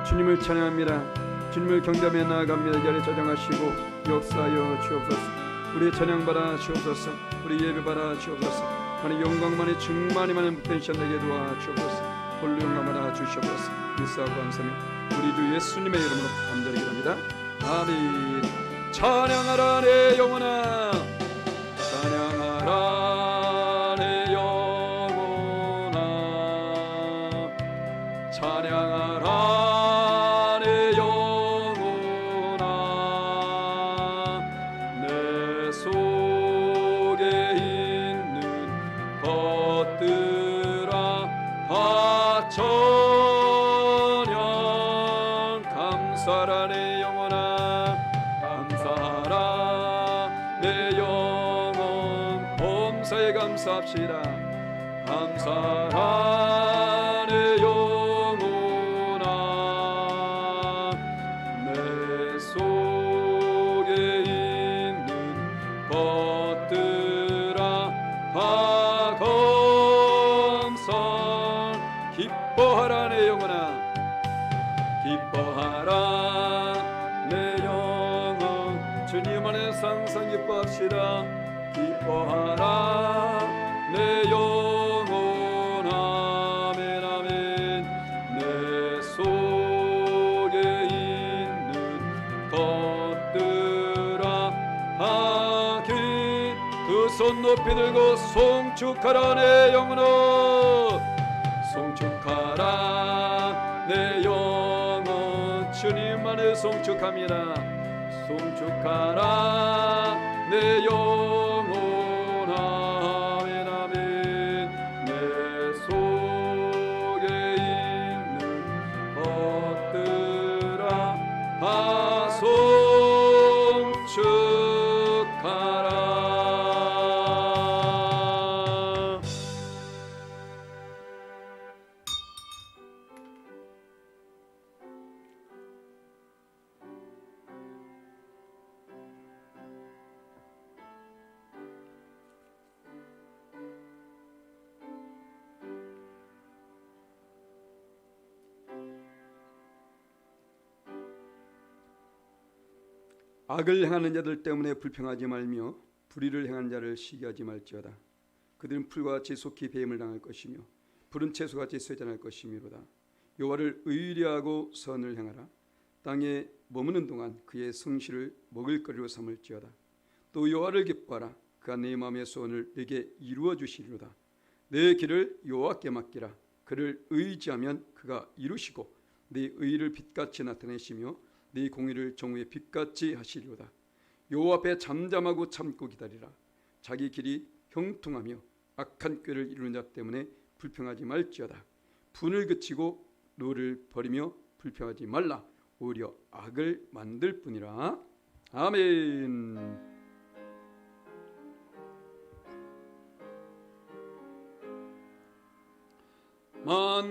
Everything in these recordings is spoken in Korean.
주님을 찬양합니다. 주님을 경배하며 나아갑니다. 이 자리에 저장하시고 역사하여 주옵소서. 우리의 찬양 받아 주옵소서. 우리 예배 받아 주옵소서. 하나님 영광만이 충만히만이 묻된 시간에게 도와 주옵소서. 홀로 영광 받아 주시옵소서. 믿사하고 감사하며 우리 주 예수님의 이름으로 간절히 기도합니다. 아멘. 찬양하라 내 영혼아, 찬양하라 내 영혼아, 찬양하라 내 영혼아. 내 속에 있는 것들아 다 찬양. 감사하라 내 영혼아, 감사하라 내 영혼. 범사에 감사합시다. 감사하라 내 영혼아. 내 속에 있는 것들아 다 감사. 기뻐하라 내 영혼아, 기뻐하라 내 영혼. 주님 안에서 항상 기뻐합시다. 기뻐하라 내 영혼. 아멘 아멘. 내 속에 있는 것들아 다 두 손 높이 들고 송축하라 내 영혼아, 송축하라 내 영혼. 주님 안에 송축합니다. 송축하라 내 영혼. 아멘 아멘. 내 속에 있는 것들아 다 송축하라. 악을 행하는 자들 때문에 불평하지 말며 불의를 행하는 자를 시기하지 말지어다. 그들은 풀과 같이 속히 배임을 당할 것이며 푸른 채소같이 쇠잔할 것이미로다. 여호와를 의리하고 선을 행하라. 땅에 머무는 동안 그의 성실을 먹을거리로 삼을지어다. 또 여호와를 기뻐하라. 그가 내 마음의 소원을 내게 이루어 주시리로다. 내 길을 여호와께 맡기라. 그를 의지하면 그가 이루시고 네 의를 빛같이 나타내시며 네 공의를 정오의 빛같이 하시리로다. 여호와 앞에 잠잠하고 참고 기다리라. 자기 길이 형통하며 악한 꾀를 이루는 자 때문에 불평하지 말지어다. 분을 그치고 노를 버리며 불평하지 말라. 오히려 악을 만들 뿐이라. 아멘.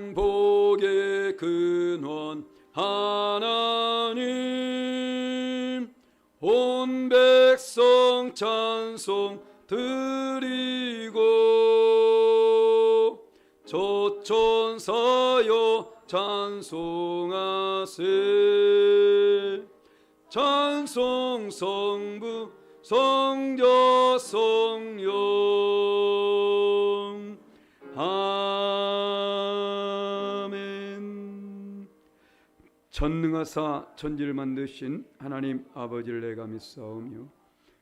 만복의 근원 하나님, 온 백성 찬송 드리고 조천사여 찬송하세. 찬송 성부 성자 성령. 아멘. 전능하사 천지를 만드신 하나님 아버지를 내가 믿사오며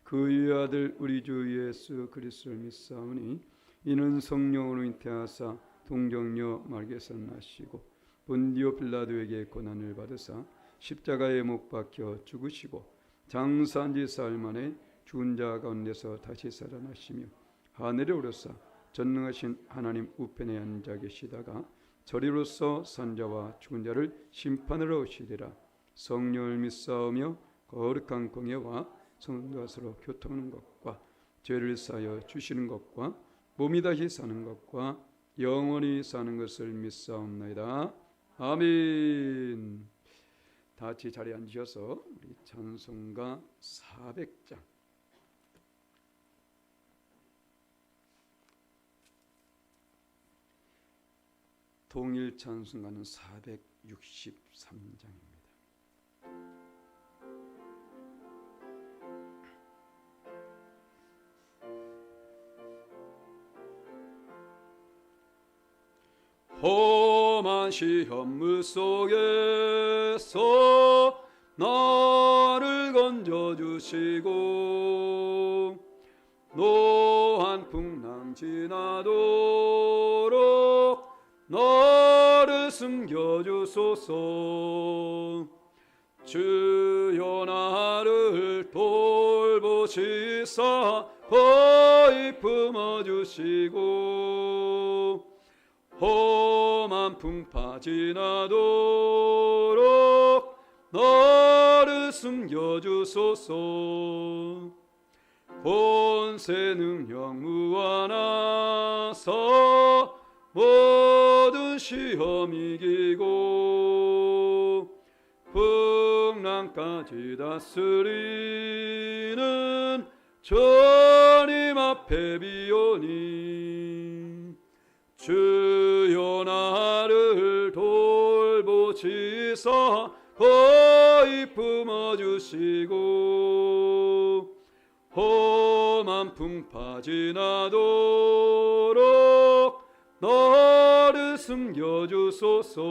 그의 아들 우리 주 예수 그리스도를 믿사오니 이는 성령으로 잉태하사 동정녀 마리아에서 나시고 본디오 빌라도에게 고난을 받으사 십자가에 못 박혀 죽으시고 장사한 지 사흘 만에 죽은 자 가운데서 다시 살아나시며 하늘에 오르사 전능하신 하나님 우편에 앉아 계시다가 저리로서 산자와 죽은 자를 심판하러 오시리라. 성령을 믿사오며 거룩한 공예와 성도와 교통하는 것과 죄를 사하여 주시는 것과 몸이 다시 사는 것과 영원히 사는 것을 믿사옵나이다. 아멘. 다 같이 자리에 앉으셔서 우리 찬송가 400장 동일 찬송가는 63장입니다. 험한 시험물 속에서 나를 건져주시고 노한 풍랑 지나도록 나를 숨겨주소서. 주여 나를 돌보시사 거의 품어주시고 험한 풍파 지나도록 나를 숨겨주소서. 권세 능력 무한하사 모든 시험 이기고 풍랑까지 다스리는 주님 앞에 비오니 주여 나를 돌보시사 거의 품어주시고 험한 풍파 지나도록 나를 숨겨주소서.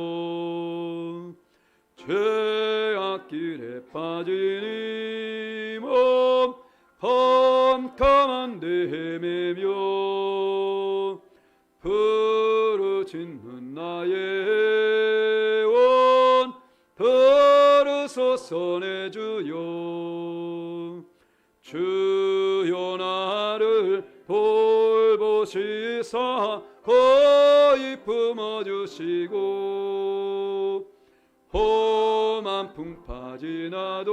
죄악길에 빠진 이 몸 캄캄한 데 헤매며 부르짖는 나의 원 들으소서 내 주여. 주여 나를 돌보시사 거의 품어주시고 험한 풍파 지나도록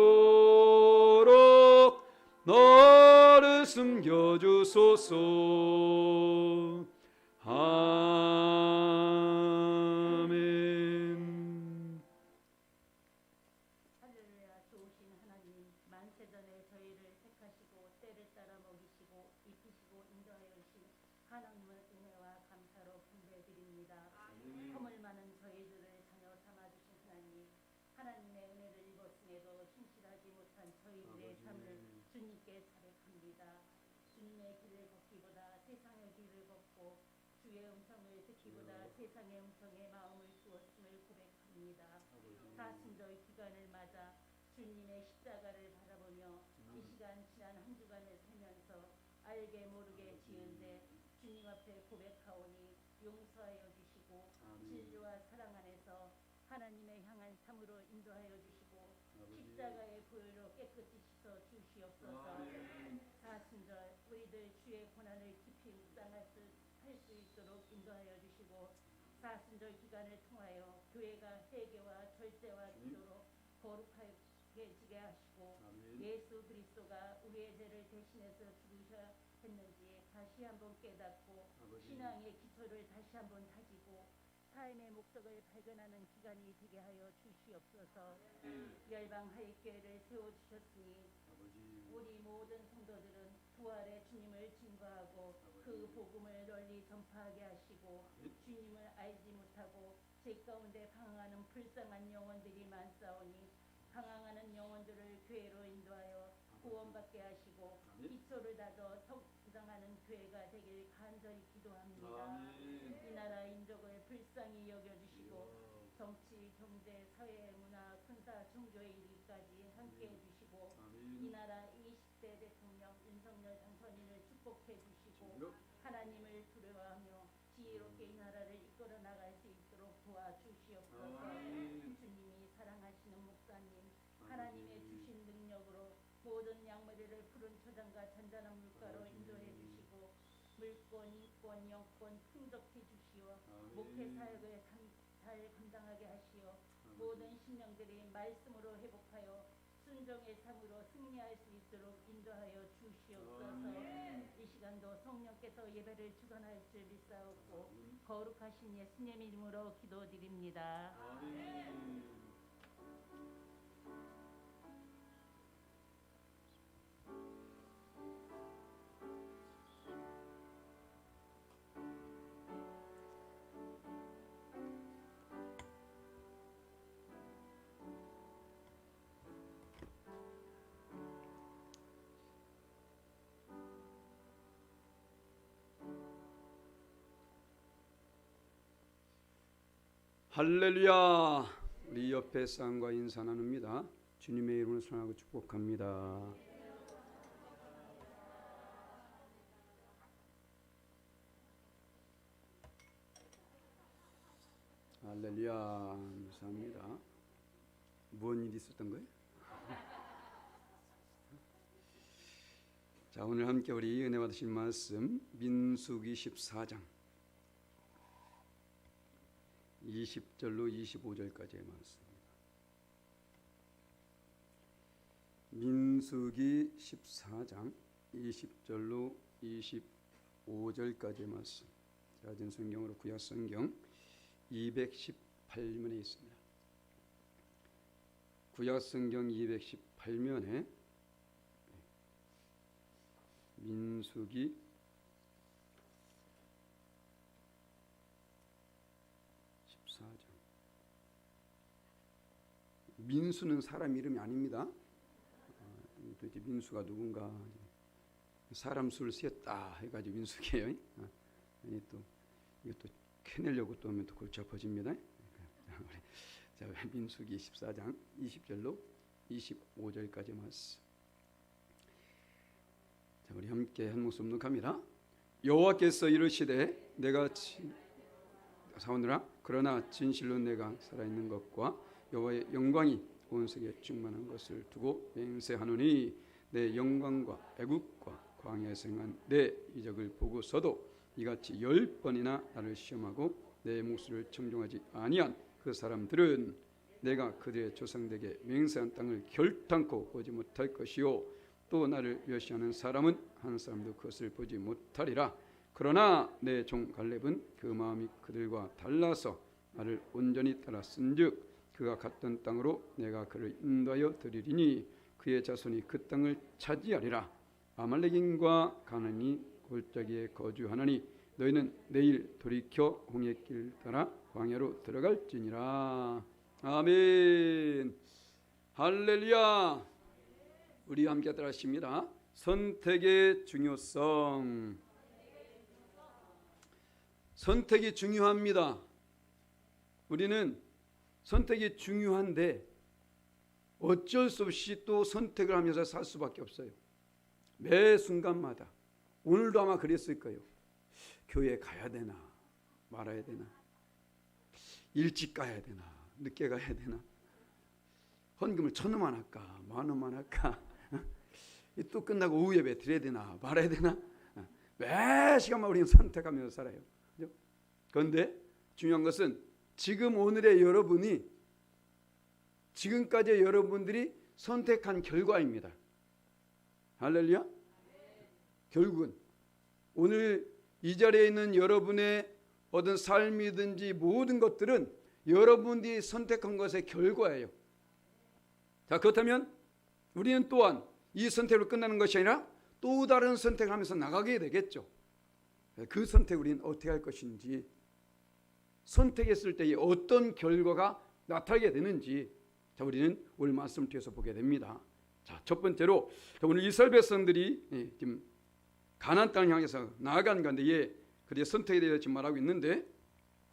나를 숨겨주소서. 아멘. 할렐루야. 좋으신 하나님, 만세전에 저희를 택하시고 때를 따라 먹이시고 입히시고 인도하여 주신 하나님의 은혜와 감사로 분배드립니다. 허물 많은 저희들을 자녀 삼아주신 하나님, 하나님의 은혜를 입었음에도 신실하지 못한 저희들의 삶을 주님께 자백합니다. 주님의 길을 걷기보다 세상의 길을 걷고 주의 음성을 듣기보다 세상의 음성에 마음을 두었음을 고백합니다. 사순절 기간을 맞아 주님의 십자가를 바라보며 이 시간 지난 한 주간을 살면서 알게 모르게 지은 죄 주님 앞에 고백하오니 용서하여 주시고 진리와 사랑 안에서 하나님의 향한 삶으로 인도하여 주시고 십자가의 보혈로 깨끗이 씻어 주시옵소서. 사순절 우리들 주의 고난을 깊이 묵상할 수 있도록 인도하여 주시고 사순절 기간을 통하여 교회가 회개와 절제와 기도로 거룩하게 지게 하시고 예수 그리스도가 우리의 죄를 대신해서 죽으셔야 했는지 다시 한번 깨닫고 신앙의 기초를 다시 한번 다지고 삶의 목적을 발견하는 기간이 되게 하여 주시옵소서. 열방하익교회를 세워주셨으니 우리 모든 성도들은 부활의 주님을 증거하고 그 복음을 널리 전파하게 하시고 주님을 알지 못하고 제 가운데 방황하는 불쌍한 영혼들이 많사오니 방황하는 영혼들을 교회로 인도하여 구원받게 하시고 기초를 다져 성장하는 교회가 되길 간절히 기도합니다. 이 나라 인족을 불쌍히 여겨주시고 정치, 경제, 사회, 문화, 군사, 종교의 일까지 함께해 주시고 이 나라 20대 대통령 윤석열 당선인을 축복해 주시고 하나님을 두려워하며 지혜롭게 이 나라를 이끌어 나갈 수 있도록 도와주시옵소서. 주님이 사랑하시는 목사님 하나님의 주신 능력으로 모든 양머리를 푸른 초장과 잔잔한 물가로 인도해 주시고 물권, 인권, 영권 풍족히 주시어 목회 사역을 잘 감당하게 하시어 모든 심령들이 말씀으로 회복하여 순종의 삶으로 승리할 수 있도록 인도하여 주시옵소서. 이 시간도 성령께서 예배를 주관할 줄 믿사옵고 거룩하신 예수님 이름으로 기도드립니다. 할렐루야. 우리 옆에 사람과 인사 나눕니다. 주님의 이름으로 선하고 축복합니다. 할렐루야. 감사합니다. 무슨 일이 있었던 거예요? 자, 오늘 함께 우리 은혜 받으실 말씀 민수기 14장 20절로 25절까지의 말씀입니다. 민수기 14장 20절로 25절까지의 말씀. 가진 성경으로 구약 성경 218면에 있습니다. 구약 성경 218면에 민수기 14장. 민수는 사람 이름이 아닙니다. 도대체 민수가 누군가? 사람 수를 셌다 해가지고 민수기예요. 아니 또 이것도 캐내려고 또 하면 또 골치 아파집니다. 자, 민수기 14장 20절로 25절까지 말씀. 자, 우리 함께 한 목소리 묵묵합니다. 여호와께서 이르시되 내가 사오느라 그러나 진실로 내가 살아있는 것과 여호와의 영광이 온 세계에 충만한 것을 두고 맹세하노니 내 영광과 애국과 광야에서 행한 내 이적을 보고서도 이같이 10번이나 나를 시험하고 내 목소리를 청종하지 아니한 그 사람들은 내가 그들의 조상들에게 맹세한 땅을 결탄코 보지 못할 것이요 또 나를 멸시하는 사람은 한 사람도 그것을 보지 못하리라. 그러나 내 종 갈렙은 그 마음이 그들과 달라서 나를 온전히 따랐은즉 그가 갔던 땅으로 내가 그를 인도하여 드리리니 그의 자손이 그 땅을 차지하리라. 아말렉인과 가나안이 골짜기에 거주하나니 너희는 내일 돌이켜 홍해길 따라 광야로 들어갈지니라. 아멘. 할렐루야. 우리 함께 따라하십니다. 선택의 중요성. 선택이 중요합니다. 우리는 선택이 중요한데 어쩔 수 없이 또 선택을 하면서 살 수밖에 없어요. 매 순간마다. 오늘도 아마 그랬을 거예요. 교회 가야 되나 말아야 되나, 일찍 가야 되나 늦게 가야 되나, 헌금을 1,000원만 할까 10,000원만 할까, 또 끝나고 오후 예배 드려야 되나 말아야 되나, 매 시간만 우리는 선택하면서 살아요. 그런데 중요한 것은 지금 오늘의 여러분이 지금까지의 여러분들이 선택한 결과입니다. 할렐루야. 결국은 오늘 이 자리에 있는 여러분의 어떤 삶이든지 모든 것들은 여러분들이 선택한 것의 결과예요. 자, 그렇다면 우리는 또한 이 선택으로 끝나는 것이 아니라 또 다른 선택을 하면서 나가게 되겠죠. 그 선택을 우리는 어떻게 할 것인지, 선택했을 때에 어떤 결과가 나타나게 되는지, 자, 우리는 오늘 말씀을 통해서 보게 됩니다. 자, 첫 번째로 오늘 이스라엘 백성들이 지금 가나안 땅을 향해서 나아간 가운데 그들의 선택에 대해서 지금 말하고 있는데,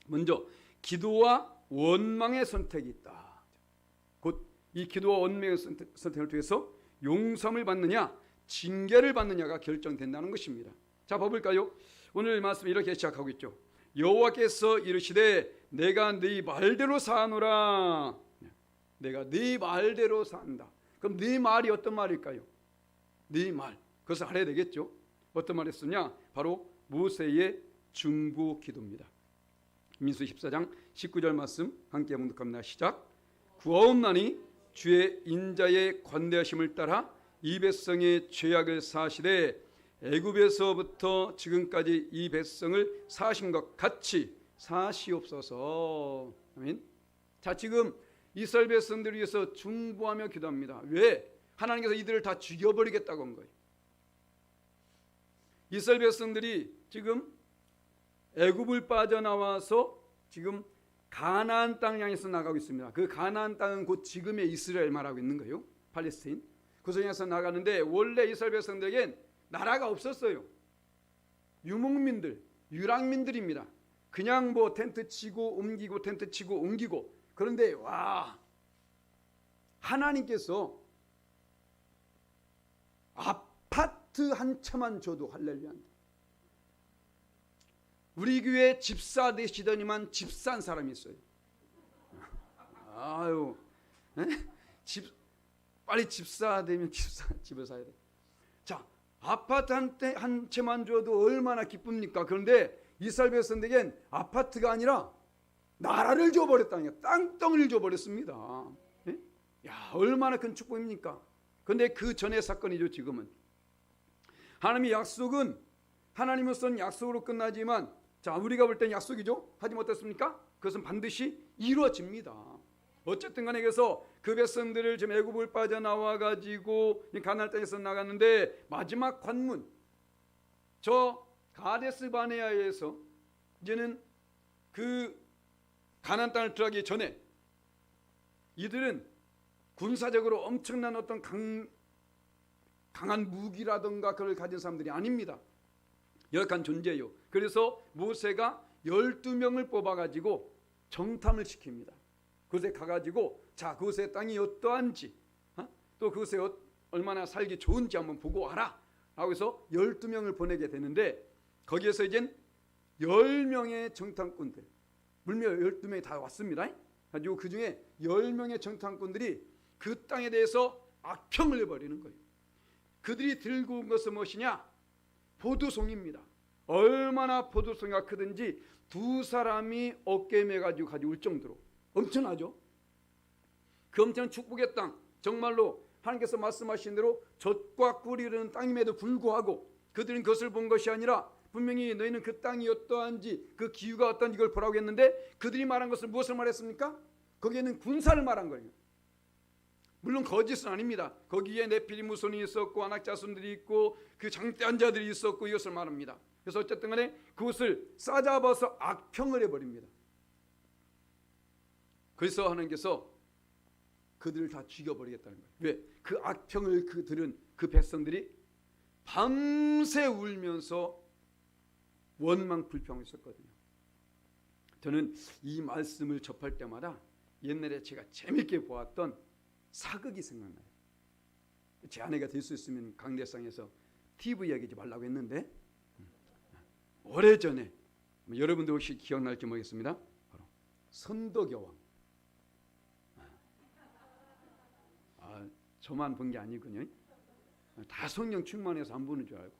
먼저 기도와 원망의 선택이 있다. 곧 이 기도와 원망의 선택을 통해서 용서함을 받느냐 징계를 받느냐가 결정된다는 것입니다. 자, 봐볼까요? 오늘 말씀 이렇게 시작하고 있죠. 여호와께서 이르시되 내가 네 말대로 사노라. 내가 네 말대로 산다. 그럼 네 말이 어떤 말일까요? 네 말. 그것을 알아야 되겠죠. 어떤 말을 쓰냐? 바로 모세의 중보 기도입니다. 민수 14장 19절 말씀 함께 묵묵합니다. 시작. 구하옵나니 주의 인자의 관대하심을 따라 이 백성의 죄악을 사시되 애굽에서부터 지금까지 이 백성을 사신 것 같이 사시옵소서. 아멘. 자, 지금 이스라엘 백성들을 위해서 중보하며 기도합니다. 왜? 하나님께서 이들을 다 죽여버리겠다고 한 거예요. 이스라엘 백성들이 지금 애굽을 빠져나와서 지금 가나안 땅 향해서 나가고 있습니다. 그 가나안 땅은 곧 지금의 이스라엘 말하고 있는 거예요. 팔레스타인. 그곳을 향해서 나가는데 원래 이스라엘 백성들에겐 나라가 없었어요. 유목민들, 유랑민들입니다. 그냥 뭐 텐트 치고 옮기고 텐트 치고 옮기고. 그런데 와, 하나님께서 아파트 한 채만 줘도 할렐루야입니다. 우리 교회 집사 되시더니만 집산 사람이 있어요. 아유, 빨리 집사 되면 집을 사야 돼. 자, 아파트 한 채만 줘도 얼마나 기쁩니까? 그런데 이스라엘 백성들에겐 아파트가 아니라 나라를 줘버렸다니까. 땅덩이를 줘버렸습니다. 예? 야, 얼마나 큰 축복입니까? 그런데 그 전의 사건이죠. 지금은 하나님의 약속은 하나님으로서는 약속으로 끝나지만, 자, 우리가 볼 땐 약속이죠. 하지만 어떻습니까? 그것은 반드시 이루어집니다. 어쨌든 간에 그래서 그 백성들을 지금 애굽을 빠져나와 가지고 가나안 땅에서 나갔는데, 마지막 관문 저 가데스 바네아에서 이제는 그 가나안 땅을 들어가기 전에 이들은 군사적으로 엄청난 어떤 강한 무기라든가 그걸 가진 사람들이 아닙니다. 열악한 존재예요. 그래서 모세가 12명을 뽑아가지고 정탐을 시킵니다. 그곳에 가가지고, 자, 그곳의 땅이 어떠한지, 또 그곳에 얼마나 살기 좋은지 한번 보고 와라 라고 해서 12명을 보내게 되는데, 거기에서 이젠 10명의 정탐꾼들, 물론 12명이 다 왔습니다. 그리고 그 중에 10명의 정탐꾼들이 그 땅에 대해서 악평을 내버리는 거예요. 그들이 들고 온 것은 무엇이냐? 포도송입니다. 얼마나 포도송이가 크든지 두 사람이 어깨에 매가지고 가지고 올 정도로 엄청나죠. 그 엄청난 축복의 땅, 정말로 하나님께서 말씀하신 대로 젖과 꿀이 흐르는 땅임에도 불구하고 그들은 그것을 본 것이 아니라 분명히 너희는 그 땅이 어떠한지, 그 기후가 어떤지 이걸 보라고 했는데, 그들이 말한 것은 무엇을 말했습니까? 거기에는 군사를 말한 거예요. 물론 거짓은 아닙니다. 거기에 네피림 후손이 있었고 안악자손들이 있고 그 장대한 자들이 있었고 이것을 말합니다. 그래서 어쨌든 간에 그것을 싸잡아서 악평을 해버립니다. 그래서 하나님께서 그들을 다 죽여버리겠다는 거예요. 왜? 그 악평을 그들은, 그 백성들이 밤새 울면서 원망 불평을 했었거든요. 저는 이 말씀을 접할 때마다 옛날에 제가 재밌게 보았던 사극이 생각나요. 제 아내가 될 수 있으면 강대상에서 TV 이야기하지 말라고 했는데, 오래전에 여러분들 혹시 기억날지 모르겠습니다. 바로 선덕여왕. 저만 본 게 아니군요. 다 성령 충만해서 안 보는 줄 알고.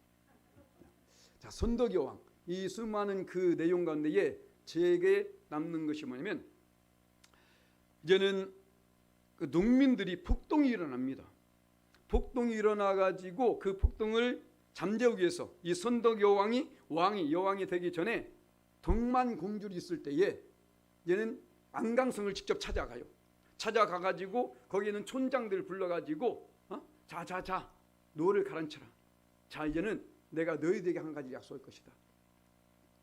자, 선덕여왕. 이 수많은 그 내용 가운데에 제게 남는 것이 뭐냐면, 이제는 그 농민들이 폭동이 일어납니다. 폭동이 일어나 가지고 그 폭동을 잠재우기 위해서 이 선덕여왕이 여왕이 되기 전에 동만공주를 있을 때에 얘는 안강성을 직접 찾아가요. 찾아가 가지고 거기에는 촌장들을 불러 가지고 자 노를 가라앉혀라. 자, 이제는 내가 너희들에게 한 가지 약속할 것이다.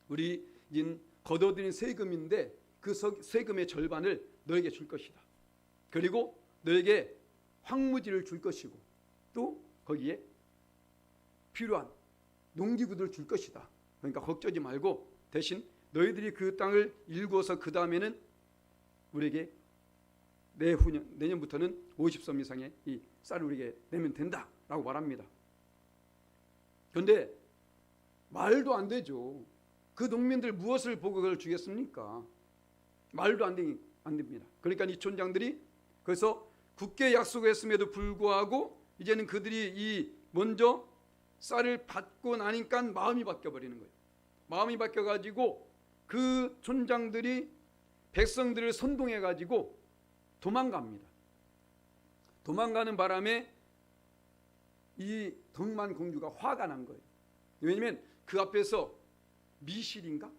우리 이제 거둬들인 세금인데 그 세금의 절반을 너에게 줄 것이다. 그리고 너에게 황무지를 줄 것이고 또 거기에 필요한 농기구들을 줄 것이다. 그러니까 걱정하지 말고 대신 너희들이 그 땅을 일구어서 그 다음에는 우리에게 내년부터는 50섬 이상의 이 쌀을 우리에게 내면 된다라고 말합니다. 그런데 말도 안 되죠. 그 농민들 무엇을 보고 그걸 주겠습니까? 말도 안 됩니다. 그러니까 이 촌장들이 그래서 굳게 약속했음에도 불구하고 이제는 그들이 이 먼저 쌀을 받고 나니까 마음이 바뀌어버리는 거예요. 마음이 바뀌어가지고 그 촌장들이 백성들을 선동해가지고 도망갑니다. 도망가는 바람에 이 동만공주가 화가 난 거예요. 왜냐하면 그 앞에서 미실인가?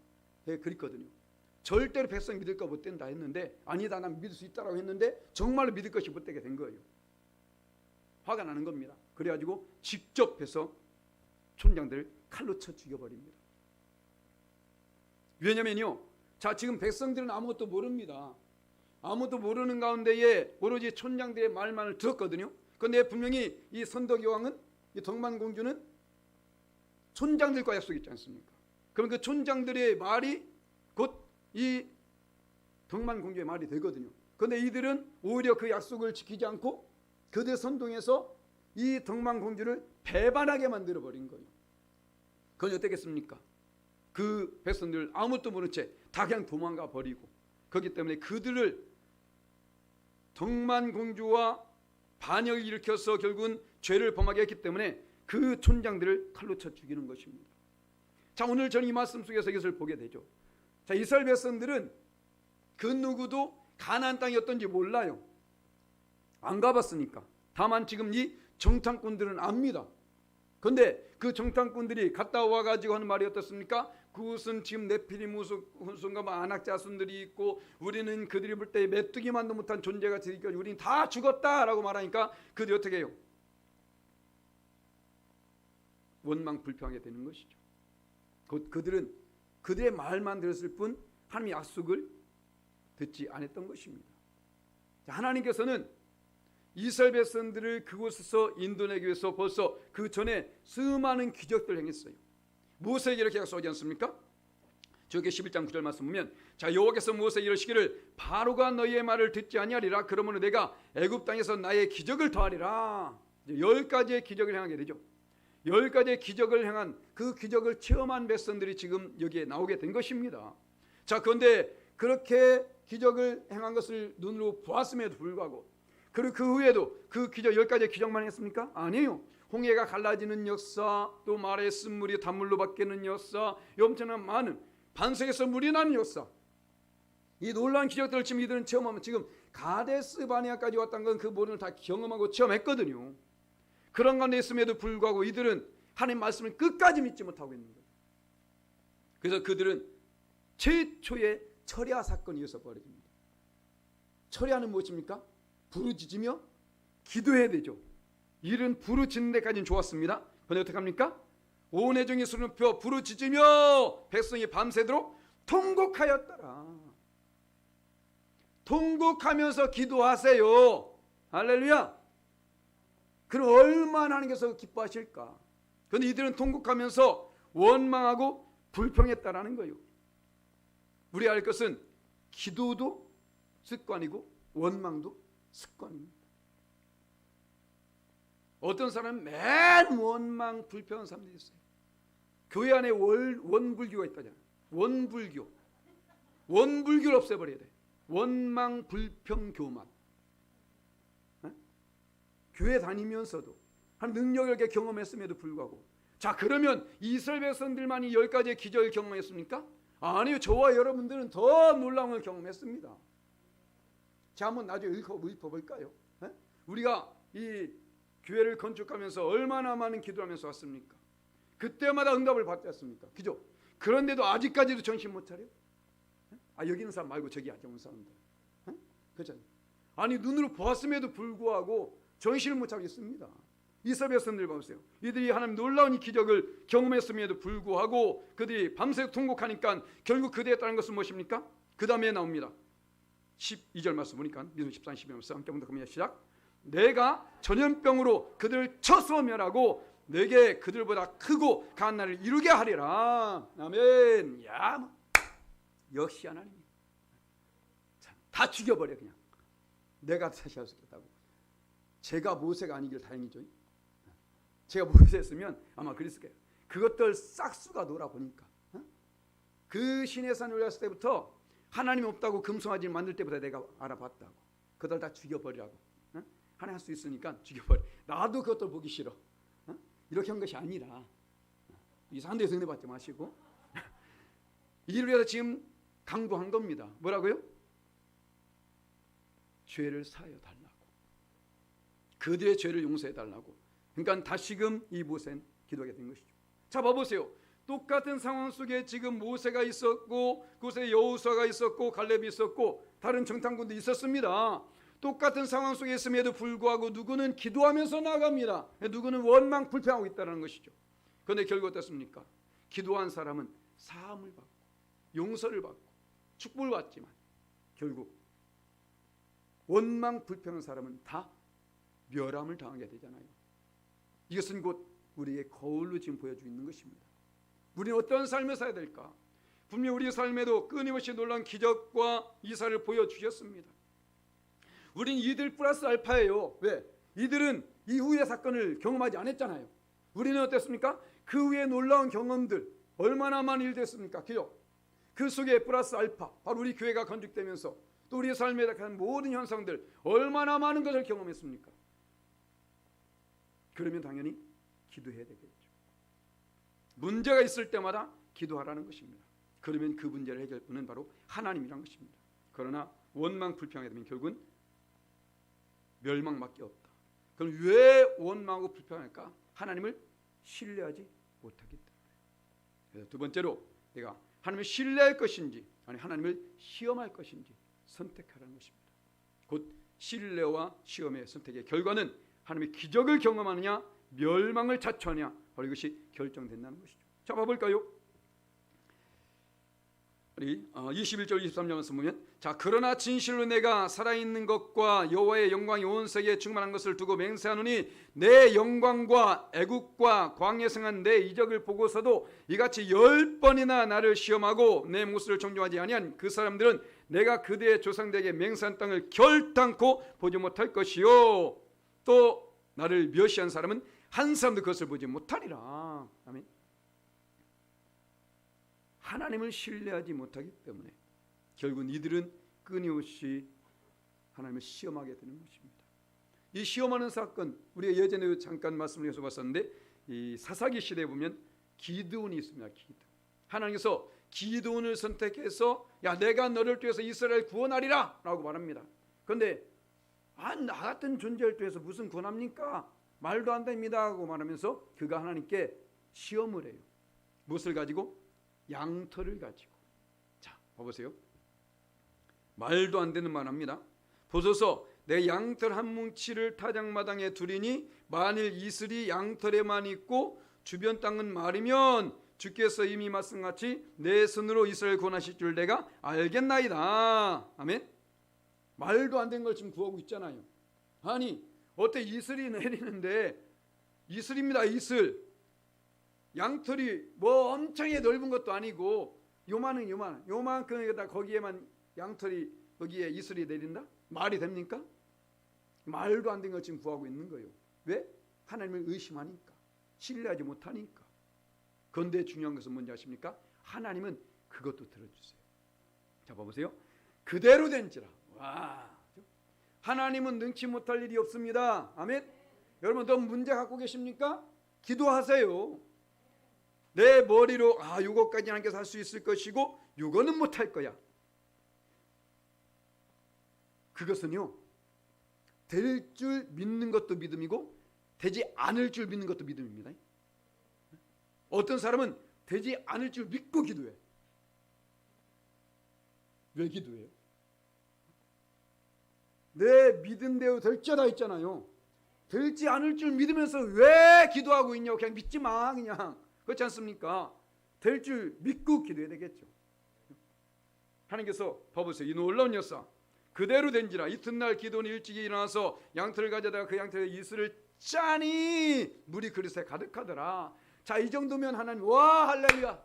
네, 그랬거든요. 절대로 백성 믿을 거 못 된다 했는데, 아니다, 난 믿을 수 있다라고 했는데 정말로 믿을 것이 못 되게 된 거예요. 화가 나는 겁니다. 그래가지고 직접 해서 촌장들을 칼로 쳐 죽여버립니다. 왜냐면요, 자, 지금 백성들은 아무것도 모릅니다. 아무것도 모르는 가운데에 오로지 촌장들의 말만을 들었거든요. 그런데 분명히 이 선덕여왕은, 이 동만공주는 촌장들과 약속했지 않습니까? 그럼 그 촌장들의 말이 곧 이 등만공주의 말이 되거든요. 그런데 이들은 오히려 그 약속을 지키지 않고 그들 선동해서 이 등만공주를 배반하게 만들어버린 거예요. 그건 어떻겠습니까? 그 백성들 아무것도 모른 채 다 그냥 도망가 버리고, 그렇기 때문에 그들을 등만공주와 반역을 일으켜서 결국은 죄를 범하게 했기 때문에 그 촌장들을 칼로 쳐 죽이는 것입니다. 자, 오늘 저는 이 말씀 속에서 이것을 보게 되죠. 자, 이스라엘 백성들은 그 누구도 가나안 땅이 어떤지 몰라요. 안 가봤으니까. 다만 지금 이 정탐꾼들은 압니다. 그런데 그 정탐꾼들이 갔다 와가지고 하는 말이 어떻습니까? 그것은 지금 네피림 후손과 아낙 자손들이 있고 우리는 그들이 볼 때 메뚜기만도 못한 존재가 되니까 우리는 다 죽었다라고 말하니까 그들이 어떻게 해요? 원망 불평하게 되는 것이죠. 그들은 그들의 말만 들었을 뿐 하나님의 약속을 듣지 않았던 것입니다. 하나님께서는 이스라엘 백성들을 그곳에서 인도내기 위해서 벌써 그 전에 수많은 기적들을 행했어요. 모세에게 이렇게 약속하지 않습니까? 저기 11장 9절 말씀 보면, 자, 여호와께서 모세에게 이르시기를 바로가 너희의 말을 듣지 아니하리라. 그러므로 내가 애굽 땅에서 나의 기적을 더하리라. 10가지의 기적을 행하게 되죠. 10가지의 기적을 행한 그 기적을 체험한 백성들이 지금 여기에 나오게 된 것입니다. 자, 그런데 그렇게 기적을 행한 것을 눈으로 보았음에도 불구하고, 그리고 그 후에도 그 기적 10가지의 기적만 했습니까? 아니에요. 홍해가 갈라지는 역사, 또 말의 쓴물이 단물로 바뀌는 역사, 엄청난 많은 반석에서 물이 나는 역사, 이 놀라운 기적들을 지금 이들은 체험하면, 지금 가데스 바네아까지 왔다는 건 그 모든 걸 다 경험하고 체험했거든요. 그런 가운데 있음에도 불구하고 이들은 하나님 말씀을 끝까지 믿지 못하고 있는 거예요. 그래서 그들은 최초의 철야 사건이 있어 버립니다. 철야는 무엇입니까? 부르짖으며 기도해야 되죠. 일은 부르짖는 데까지는 좋았습니다. 그런데 어떻게 합니까? 온 회중이 술을 펴 부르짖으며 백성이 밤새도록 통곡하였더라. 통곡하면서 기도하세요. 할렐루야. 그럼 얼마나 하나님께서 기뻐하실까? 그런데 이들은 통곡하면서 원망하고 불평했다라는 거예요. 우리 알 것은 기도도 습관이고 원망도 습관입니다. 어떤 사람은 맨 원망 불평한 사람들이 있어요. 교회 안에 원불교가 있다잖아요. 원불교를 없애버려야 돼. 원망 불평 교만. 교회 다니면서도 한 능력을 이렇게 경험했음에도 불구하고, 자, 그러면 이스라엘 백성들만이 10가지의 기적을 경험했습니까? 아니요. 저와 여러분들은 더 놀라운 걸 경험했습니다. 자, 한번 나중에 읊어볼까요? 우리가 이 교회를 건축하면서 얼마나 많은 기도를 하면서 왔습니까? 그때마다 응답을 받지 않습니까? 그죠? 그런데도 아직까지도 정신 못 차려? 여기 있는 사람 말고 저기 앉아온 사람들. 그렇잖아요. 아니, 눈으로 보았음에도 불구하고 정신을 못 차리고 있습니다. 이스라엘 백성들 보세요. 이들이 하나님 놀라운 이 기적을 경험했음에도 불구하고 그들이 밤새 통곡하니까 결국 그들에 따른 것은 무엇입니까? 그 다음에 나옵니다. 12절 말씀 보니까 민수 14, 12절 말씀 함께 보면 시작. 내가 전염병으로 그들을 쳐서 멸하고 내게 그들보다 크고 강한 나를 이루게 하리라. 아멘. 야, 역시 하나님. 다 죽여버려 그냥. 내가 다시 할 수 있겠다고. 제가 모세가 아니길 다행이죠. 제가 모세였으면 아마 그랬을 거예요. 그것들 싹수가 놀아보니까, 그 시내산 올랐을 때부터 하나님 없다고 금송아지 만들 때부터 내가 알아봤다고. 그들 다 죽여버리라고. 하나님 할 수 있으니까 죽여버려. 나도 그것들 보기 싫어. 이렇게 한 것이 아니라 이상한 데서 은혜 받지 마시고 이를 위해서 지금 강구한 겁니다. 뭐라고요? 죄를 사하여 달라고. 그들의 죄를 용서해 달라고. 그러니까 다시금 이 모세는 기도하게 된 것이죠. 자, 봐보세요. 똑같은 상황 속에 지금 모세가 있었고 그곳에 여호수아가 있었고 갈렙이 있었고 다른 정탐꾼도 있었습니다. 똑같은 상황 속에 있음에도 불구하고 누구는 기도하면서 나아갑니다. 누구는 원망 불평하고 있다는 것이죠. 그런데 결국 어떻습니까? 기도한 사람은 사함을 받고 용서를 받고 축복을 받지만 결국 원망 불평한 사람은 다 멸함을 당하게 되잖아요. 이것은 곧 우리의 거울로 지금 보여주고 있는 것입니다. 우리는 어떤 삶을 살아야 될까? 분명 우리 삶에도 끊임없이 놀라운 기적과 이사를 보여주셨습니다. 우린 이들 플러스 알파예요. 왜? 이들은 이후의 사건을 경험하지 않았잖아요. 우리는 어땠습니까? 그 후에 놀라운 경험들 얼마나 많은 일 됐습니까? 기적. 그 속에 플러스 알파, 바로 우리 교회가 건축되면서 또 우리 삶에 닥친 모든 현상들 얼마나 많은 것을 경험했습니까? 그러면 당연히 기도해야 되겠죠. 문제가 있을 때마다 기도하라는 것입니다. 그러면 그 문제를 해결할 분은 바로 하나님이란 것입니다. 그러나 원망 불평하게 되면 결국은 멸망밖에 없다. 그럼 왜 원망하고 불평할까? 하나님을 신뢰하지 못하기 때문에. 그래서 두 번째로 내가 하나님을 신뢰할 것인지 아니 하나님을 시험할 것인지 선택하라는 것입니다. 곧 신뢰와 시험의 선택의 결과는 하나님의 기적을 경험하느냐 멸망을 자초하느냐 바로 이것이 결정된다는 것이죠. 자, 봐볼까요? 우리 21절 23절 말씀 보면 자 그러나 진실로 내가 살아있는 것과 여호와의 영광이 온 세계에 충만한 것을 두고 맹세하노니 내 영광과 애국과 광야에 성한 내 이적을 보고서도 이같이 10번이나 나를 시험하고 내 모습을 정죄하지 아니한 그 사람들은 내가 그들의 조상들에게 맹세한 땅을 결단코 보지 못할 것이요 또 나를 멸시한 사람은 한 사람도 그것을 보지 못하리라. 아멘. 하나님을 신뢰하지 못하기 때문에 결국 이들은 끊임없이 하나님을 시험하게 되는 것입니다. 이 시험하는 사건 우리가 예전에 잠깐 말씀을 해서 봤었는데 이 사사기 시대에 보면 기드온이 있습니다. 기드온. 하나님께서 기드온을 선택해서 야 내가 너를 통해서 이스라엘 구원하리라 라고 말합니다. 그런데 나 같은 존재를 통해서 무슨 구원합니까? 말도 안 됩니다 하고 말하면서 그가 하나님께 시험을 해요. 무엇을 가지고? 양털을 가지고. 자, 봐보세요. 말도 안 되는 말 합니다. 보소서 내 양털 한 뭉치를 타작마당에 두리니 만일 이슬이 양털에만 있고 주변 땅은 마르면 주께서 이미 말씀같이 내 손으로 이스라엘 구원하실 줄 내가 알겠나이다. 아멘. 말도 안 되는 걸 지금 구하고 있잖아요. 아니 어때 이슬이 내리는데 이슬입니다. 이슬. 양털이 뭐 엄청나게 넓은 것도 아니고 요만큼에다 거기에만 양털이 거기에 이슬이 내린다? 말이 됩니까? 말도 안 되는 걸 지금 구하고 있는 거예요. 왜? 하나님을 의심하니까 신뢰하지 못하니까. 그런데 중요한 것은 뭔지 아십니까? 하나님은 그것도 들어주세요. 자 봐보세요. 그대로 된지라. 와, 하나님은 능치 못할 일이 없습니다. 아멘. 여러분 더 문제 갖고 계십니까? 기도하세요. 내 머리로 요거까지 하나님께서 할 수 있을 것이고 요거는 못할 거야. 그것은요 될 줄 믿는 것도 믿음이고 되지 않을 줄 믿는 것도 믿음입니다. 어떤 사람은 되지 않을 줄 믿고 기도해. 왜 기도해요? 내 믿은 대로 될지어다 있잖아요. 될지 않을 줄 믿으면서 왜 기도하고 있냐고. 그냥 믿지 마. 그냥 그렇지 않습니까? 될 줄 믿고 기도해야 되겠죠. 하나님께서 봐보세요. 이 놀라운 역사 그대로 된지라. 이튿날 기도는 일찍이 일어나서 양털을 가져다가 그 양털에 이슬을 짜니 물이 그릇에 가득하더라. 자, 이 정도면 하나님 와 할렐루야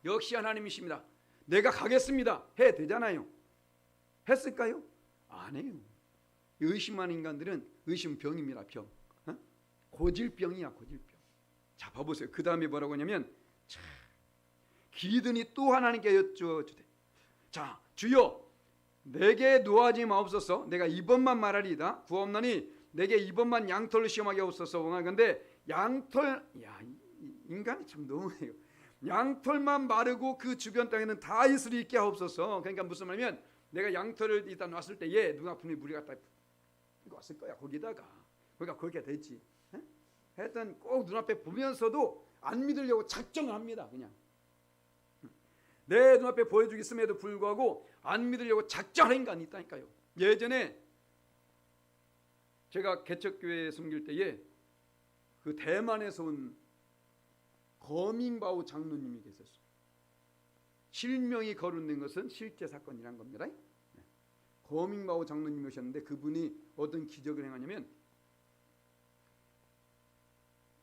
역시 하나님이십니다. 내가 가겠습니다 해 되잖아요. 했을까요? 안 해요. 의심하는 인간들은 의심병입니다. 병. 고질병이야. 고질병. 자 봐보세요. 그 다음에 뭐라고 하냐면 기드니 또 하나님께 여쭈어주되 자 주여 내게 노하지 마옵소서. 내가 이번만 말하리이다. 구하옵나니 내게 이번만 양털로 시험하게 하옵소서. 원하건대 양털 인간이 참 너무해요. 양털만 마르고 그 주변 땅에는 다 이슬이 있게 하옵소서. 그러니까 무슨 말이면 내가 양털을 일단 놨을 때에 누가 분명히 물이 갖다 이거 왔을 거야 거기다가. 그러니까 그렇게 되지. 하여튼 꼭 눈앞에 보면서도 안 믿으려고 작정을 합니다. 그냥 내 눈앞에 보여주겠음에도 불구하고 안 믿으려고 작정하는 인간이 있다니까요. 예전에 제가 개척교회에 섬길 때에 그 대만에서 온 거밍바오 장로님이 계셨어요. 실명이 거론된 것은 실제 사건이란 겁니다. 거밍바오 장로님이 오셨는데 그분이 어떤 기적을 행하냐면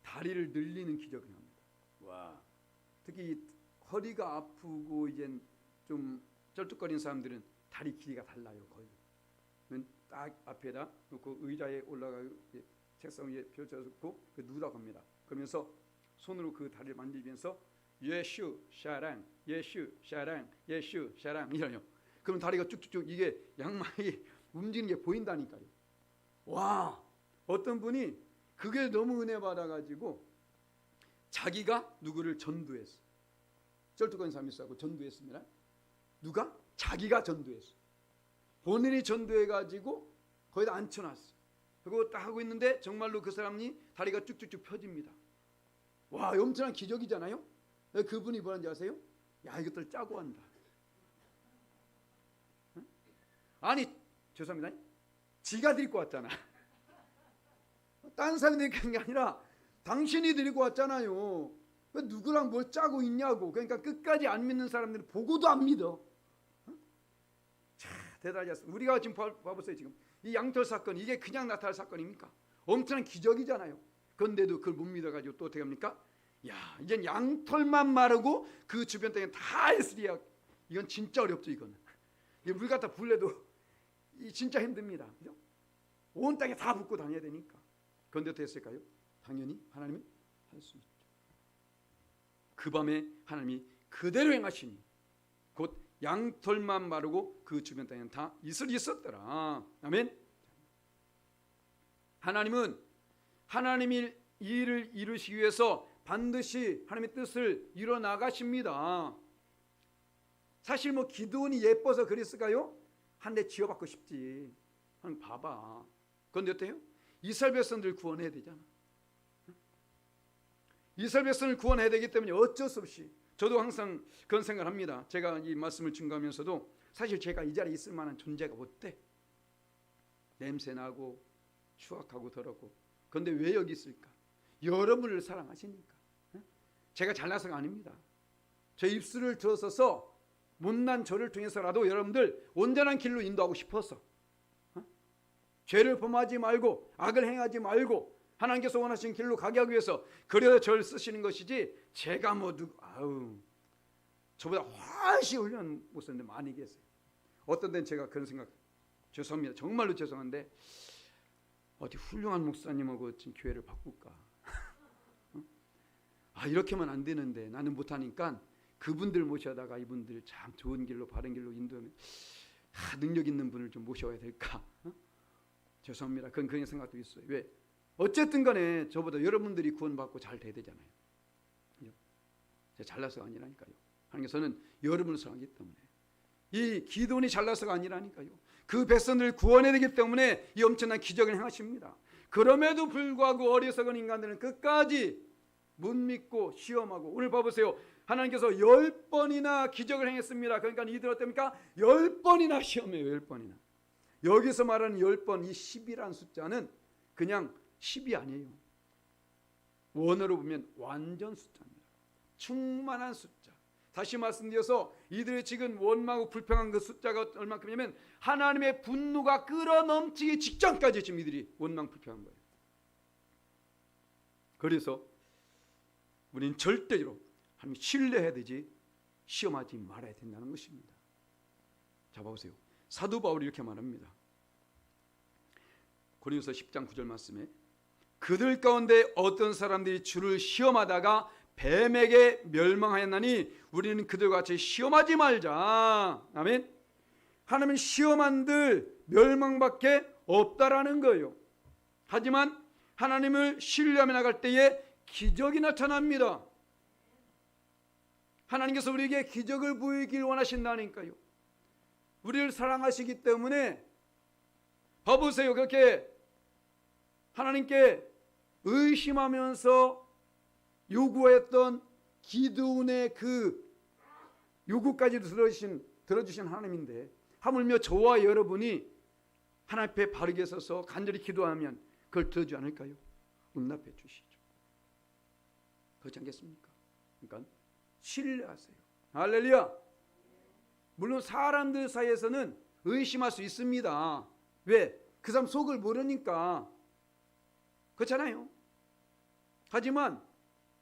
다리를 늘리는 기적을 합니다. 와, 특히 허리가 아프고 이제 좀 쩔뚝거리는 사람들은 다리 길이가 달라요. 거의 딱 앞에다 놓고 의자에 올라가고 책상 위에 펼쳐놓고 누우라고 합니다. 그러면서 손으로 그 다리를 만지면서 예슈 샤랑 예슈 샤랑 예슈 샤랑 이러요. 그럼 다리가 쭉쭉쭉 이게 양말이 움직이는 게 보인다니까요. 와, 어떤 분이 그게 너무 은혜 받아가지고 자기가 누구를 전도했어. 쩔뚝거리는 사람이 있어서 전도했습니다. 누가? 자기가 전도했어. 본인이 전도해가지고 거기다 앉혀놨어. 그거 딱 하고 있는데 정말로 그 사람이 다리가 쭉쭉쭉 펴집니다. 와, 엄청난 기적이잖아요. 그분이 뭐라는지 아세요? 야, 이것들 짜고 한다. 아니, 죄송합니다. 지가 데리고 왔잖아. 딴 사람이 데리고 온 게 아니라 당신이 데리고 왔잖아요. 누구랑 뭘 짜고 있냐고. 그러니까 끝까지 안 믿는 사람들은 보고도 안 믿어. 자, 대단하지 않습니까? 우리가 지금 봐보세요. 지금 이 양털 사건, 이게 그냥 나타날 사건입니까? 엄청난 기적이잖아요. 그런데도 그걸 못 믿어가지고 또 어떻게 합니까? 야, 이젠 양털만 마르고 그 주변 땅에 다 있으리야. 이건 진짜 어렵죠. 이거는 물 갖다 불려도 진짜 힘듭니다. 그죠? 온 땅에 다 붓고 다녀야 되니까. 그런데 어떻게 했을까요? 당연히 하나님은 할 수 있죠. 그 밤에 하나님이 그대로 행하시니 곧 양털만 마르고 그 주변 땅에는 다 이슬이 있었더라. 아멘. 하나님은 하나님이 일을 이루시기 위해서 반드시 하나님의 뜻을 이뤄 나가십니다. 사실 뭐 기드온이 예뻐서 그랬을까요? 한 대 지어받고 싶지. 하나님 봐봐. 그런데 어때요? 이스라엘 백성들 구원해야 되잖아. 이스라엘 백성을 구원해야 되기 때문에 어쩔 수 없이 저도 항상 그런 생각을 합니다. 제가 이 말씀을 증거하면서도 사실 제가 이 자리에 있을 만한 존재가 못돼. 냄새나고 추악하고 더럽고. 그런데 왜 여기 있을까? 여러분을 사랑하시니까. 제가 잘나서가 아닙니다. 제 입술을 들어서서 못난 저를 통해서라도 여러분들 온전한 길로 인도하고 싶어서, 죄를 범하지 말고 악을 행하지 말고 하나님께서 원하시는 길로 가게 하기 위해서 그래서 저를 쓰시는 것이지, 제가 뭐 저보다 훨씬 훌륭한 목사님들 많이 계세요. 어떤 데는 제가 그런 생각, 죄송합니다. 정말로 죄송한데 어디 훌륭한 목사님하고 지금 교회를 바꿀까? 이렇게만 안 되는데 나는 못하니까 그분들 모셔다가 이분들 참 좋은 길로 바른 길로 인도하면 능력 있는 분을 좀 모셔야 될까? 죄송합니다. 그런 생각도 있어요. 왜? 어쨌든 간에 저보다 여러분들이 구원받고 잘 돼야 되잖아요. 제가 잘나서가 아니라니까요. 하나님께서는 여러분을 사랑하기 때문에, 이 기도원이 잘나서가 아니라니까요. 그 백성들을 구원해야 되기 때문에 이 엄청난 기적을 행하십니다. 그럼에도 불구하고 어리석은 인간들은 끝까지 못 믿고 시험하고, 오늘 봐보세요. 하나님께서 10번이나 기적을 행했습니다. 그러니까 이들 어떻습니까? 10번이나 시험해요. 10번이나. 여기서 말하는 10번, 이 10이라는 숫자는 그냥 10이 아니에요. 원어로 보면 완전 숫자입니다. 충만한 숫자. 다시 말씀드려서 이들의 지금 원망하고 불평한 그 숫자가 얼마큼이냐면 하나님의 분노가 끌어넘치기 직전까지 지금 이들이 원망 불평한 거예요. 그래서 우리는 절대로 하나님 신뢰해야 되지 시험하지 말아야 된다는 것입니다. 자, 봐보세요. 사도 바울이 이렇게 말합니다. 고린도서 10장 9절 말씀에 그들 가운데 어떤 사람들이 주를 시험하다가 뱀에게 멸망하였나니 우리는 그들과 같이 시험하지 말자. 아멘. 하나님은 시험한들 멸망밖에 없다라는 거예요. 하지만 하나님을 신뢰하며 나갈 때에 기적이 나타납니다. 하나님께서 우리에게 기적을 보이길 원하신다니까요. 우리를 사랑하시기 때문에 봐보세요. 그렇게 하나님께 의심하면서 요구했던 기드온의 그 요구까지도 들어주신 하나님인데, 하물며 저와 여러분이 하나님 앞에 바르게 서서 간절히 기도하면 그걸 들어주지 않을까요? 응답해 주시죠. 그렇지 않겠습니까? 그러니까 신뢰하세요. 할렐루야. 물론 사람들 사이에서는 의심할 수 있습니다. 왜? 그 사람 속을 모르니까. 그렇잖아요. 하지만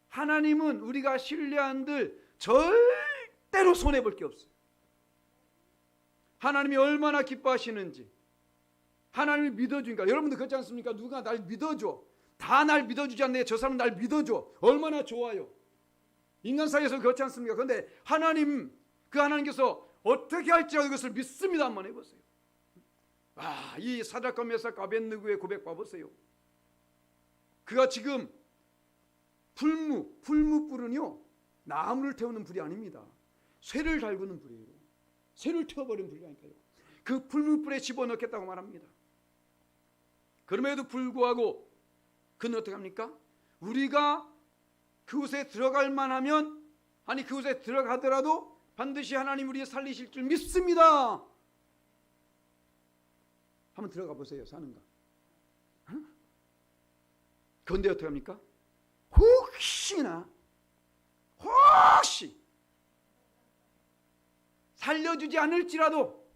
하나님은 우리가 신뢰한들 절대로 손해볼 게 없어요. 하나님이 얼마나 기뻐하시는지, 하나님을 믿어주니까. 여러분들 그렇지 않습니까? 누가 날 믿어줘, 다 날 믿어주지 않네, 저 사람은 날 믿어줘, 얼마나 좋아요. 인간 사이에서 그렇지 않습니까? 그런데 하나님, 그 하나님께서 어떻게 할지라도 그것을 믿습니다. 한번 해보세요. 이 사드락과 메삭과 아벳느고의 고백 봐보세요. 그가 지금 풀무불은요, 나무를 태우는 불이 아닙니다. 쇠를 달구는 불이에요. 쇠를 태워버리는 불이라니까요. 그 풀무불에 집어넣겠다고 말합니다. 그럼에도 불구하고 그는 어떻게 합니까? 우리가 그곳에 들어갈 만하면, 아니 그곳에 들어가더라도 반드시 하나님 우리 살리실 줄 믿습니다. 한번 들어가 보세요. 사는가? 그런데 어떻게 합니까? 혹시 살려주지 않을지라도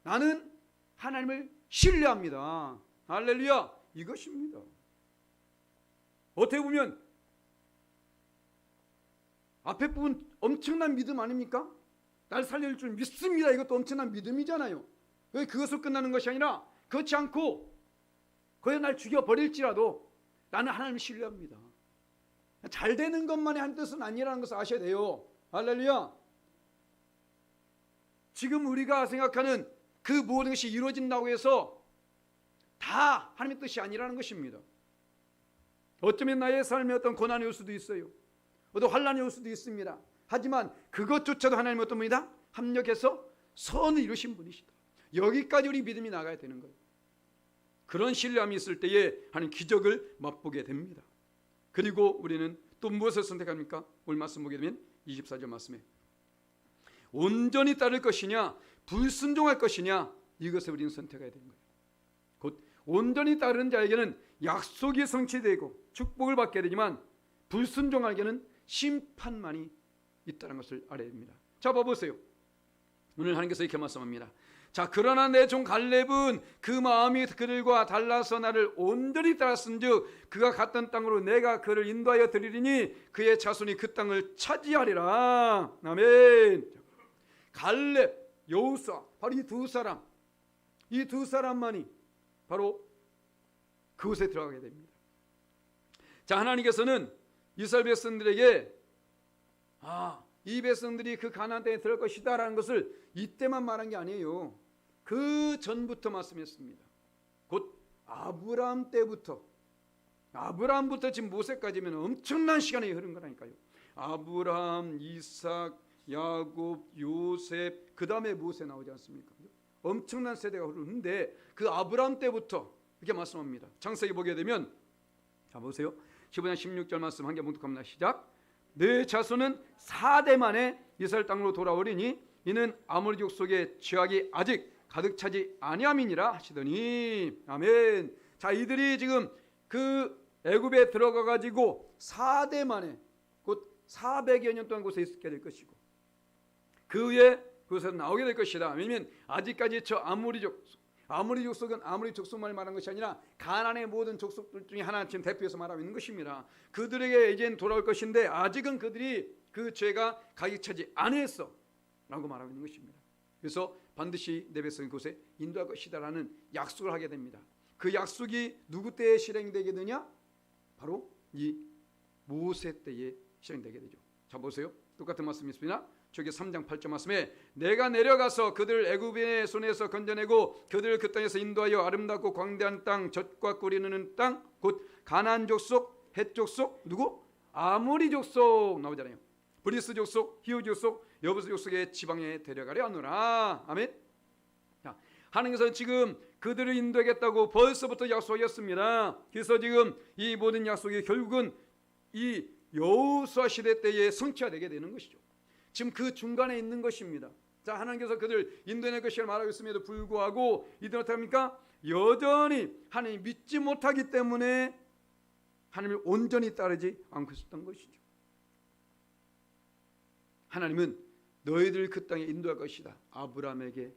나는 하나님을 신뢰합니다. 할렐루야. 이것입니다. 어떻게 보면 앞에 부분 엄청난 믿음 아닙니까? 날 살려줄 줄 믿습니다. 이것도 엄청난 믿음이잖아요. 그것으로 끝나는 것이 아니라, 그렇지 않고 거기서 날 죽여버릴지라도 나는 하나님을 신뢰합니다. 잘 되는 것만이 한 뜻은 아니라는 것을 아셔야 돼요. 할렐루야. 지금 우리가 생각하는 그 모든 것이 이루어진다고 해서 다 하나님의 뜻이 아니라는 것입니다. 어쩌면 나의 삶에 어떤 고난이 올 수도 있어요. 어떤 환난이 올 수도 있습니다. 하지만 그것조차도 하나님은 어떤 분이다? 합력해서 선을 이루신 분이시다. 여기까지 우리 믿음이 나가야 되는 거예요. 그런 신뢰함이 있을 때에 하나님 기적을 맛보게 됩니다. 그리고 우리는 또 무엇을 선택합니까? 오늘 말씀 보게 되면 24절 말씀에 온전히 따를 것이냐 불순종할 것이냐, 이것을 우리는 선택해야 되는 거예요. 곧 온전히 따르는 자에게는 약속이 성취되고 축복을 받게 되지만 불순종하게는 심판만이 있다는 것을 알아야 됩니다. 자, 봐보세요. 오늘 하나님께서 이렇게 말씀합니다. 자, 그러나 내 종 갈렙은 그 마음이 그들과 달라서 나를 온전히 따랐은즉 그가 갔던 땅으로 내가 그를 인도하여 드리리니 그의 자손이 그 땅을 차지하리라. 아멘. 갈렙, 여호수아, 바로 이 두 사람만이 바로 그곳에 들어가게 됩니다. 자, 하나님께서는 이스라엘 백성들에게 이 백성들이 그 가나안 땅에 들어갈 것이다 라는 것을 이때만 말한 게 아니에요. 그 전부터 말씀했습니다. 곧 아브라함 때부터, 아브라함부터 지금 모세까지면 엄청난 시간이 흐른 거라니까요. 아브라함, 이삭, 야곱, 요셉, 그 다음에 모세 나오지 않습니까? 엄청난 세대가 흐르는데 그 아브라함 때부터 이렇게 말씀합니다. 창세기 보게 되면, 자 보세요. 15장 16절 말씀 한 개 묵독합니다. 시작. 내 자손은 4대 만에 이스라엘 땅으로 돌아오리니 이는 아모리 족속의 죄악이 아직 가득 차지 아니함이니라 하시더니. 아멘. 자, 이들이 지금 그 애굽에 들어가 가지고 4대 만에 곧 400여 년 동안 그곳에 있게 될 것이고 그 후에 그곳에서 나오게 될 것이다. 왜냐하면 아직까지 저 아모리 족속은 아모리 족속만을 말하는 것이 아니라 가나안의 모든 족속들 중에 하나 지금 대표해서 말하고 있는 것입니다. 그들에게 이제는 돌아올 것인데 아직은 그들이 그 죄가 가득 차지 않았어 라고 말하고 있는 것입니다. 그래서 반드시 내 백성이 그곳에 인도할 것이다 라는 약속을 하게 됩니다. 그 약속이 누구 때에 실행되게 되냐? 바로 이 모세 때에 실행되게 되죠. 자 보세요. 똑같은 말씀이 있습니다. 저기 3장 8절 말씀에 내가 내려가서 그들을 애굽인의 손에서 건져내고 그들을 그 땅에서 인도하여 아름답고 광대한 땅, 젖과 꿀이 흐르는 땅, 곧 가나안 족속, 헷 족속, 누구? 아모리 족속 나오잖아요. 브리스 족속, 히브 족속, 여부스 족속의 지방에 데려가려 하노라. 아멘. 자, 하나님께서 지금 그들을 인도하겠다고 벌써부터 약속하셨습니다. 그래서 지금 이 모든 약속이 결국은 이 여호수아 시대 때에 성취되게 되는 것이죠. 지금 그 중간에 있는 것입니다. 자, 하나님께서 그들 인도해낼 것이라 말하고 있음에도 불구하고 이들은 어떻게 합니까? 여전히 하나님 믿지 못하기 때문에 하나님을 온전히 따르지 않고 있었던 것이죠. 하나님은 너희들 그 땅에 인도할 것이다. 아브라함에게,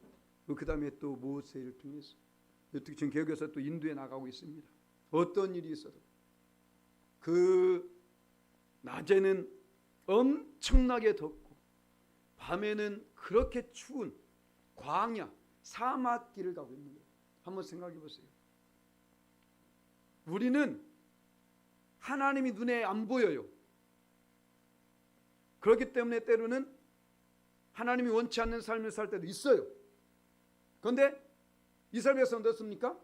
그 다음에 또 모세를 통해서 지금 개혁에서 또 인도해 나가고 있습니다. 어떤 일이 있어도 그 낮에는 엄청나게 덥고 밤에는 그렇게 추운 광야, 사막길을 가고 있는 거예요. 한번 생각해 보세요. 우리는 하나님이 눈에 안 보여요. 그렇기 때문에 때로는 하나님이 원치 않는 삶을 살 때도 있어요. 그런데 이스라엘 백성은 어떻습니까?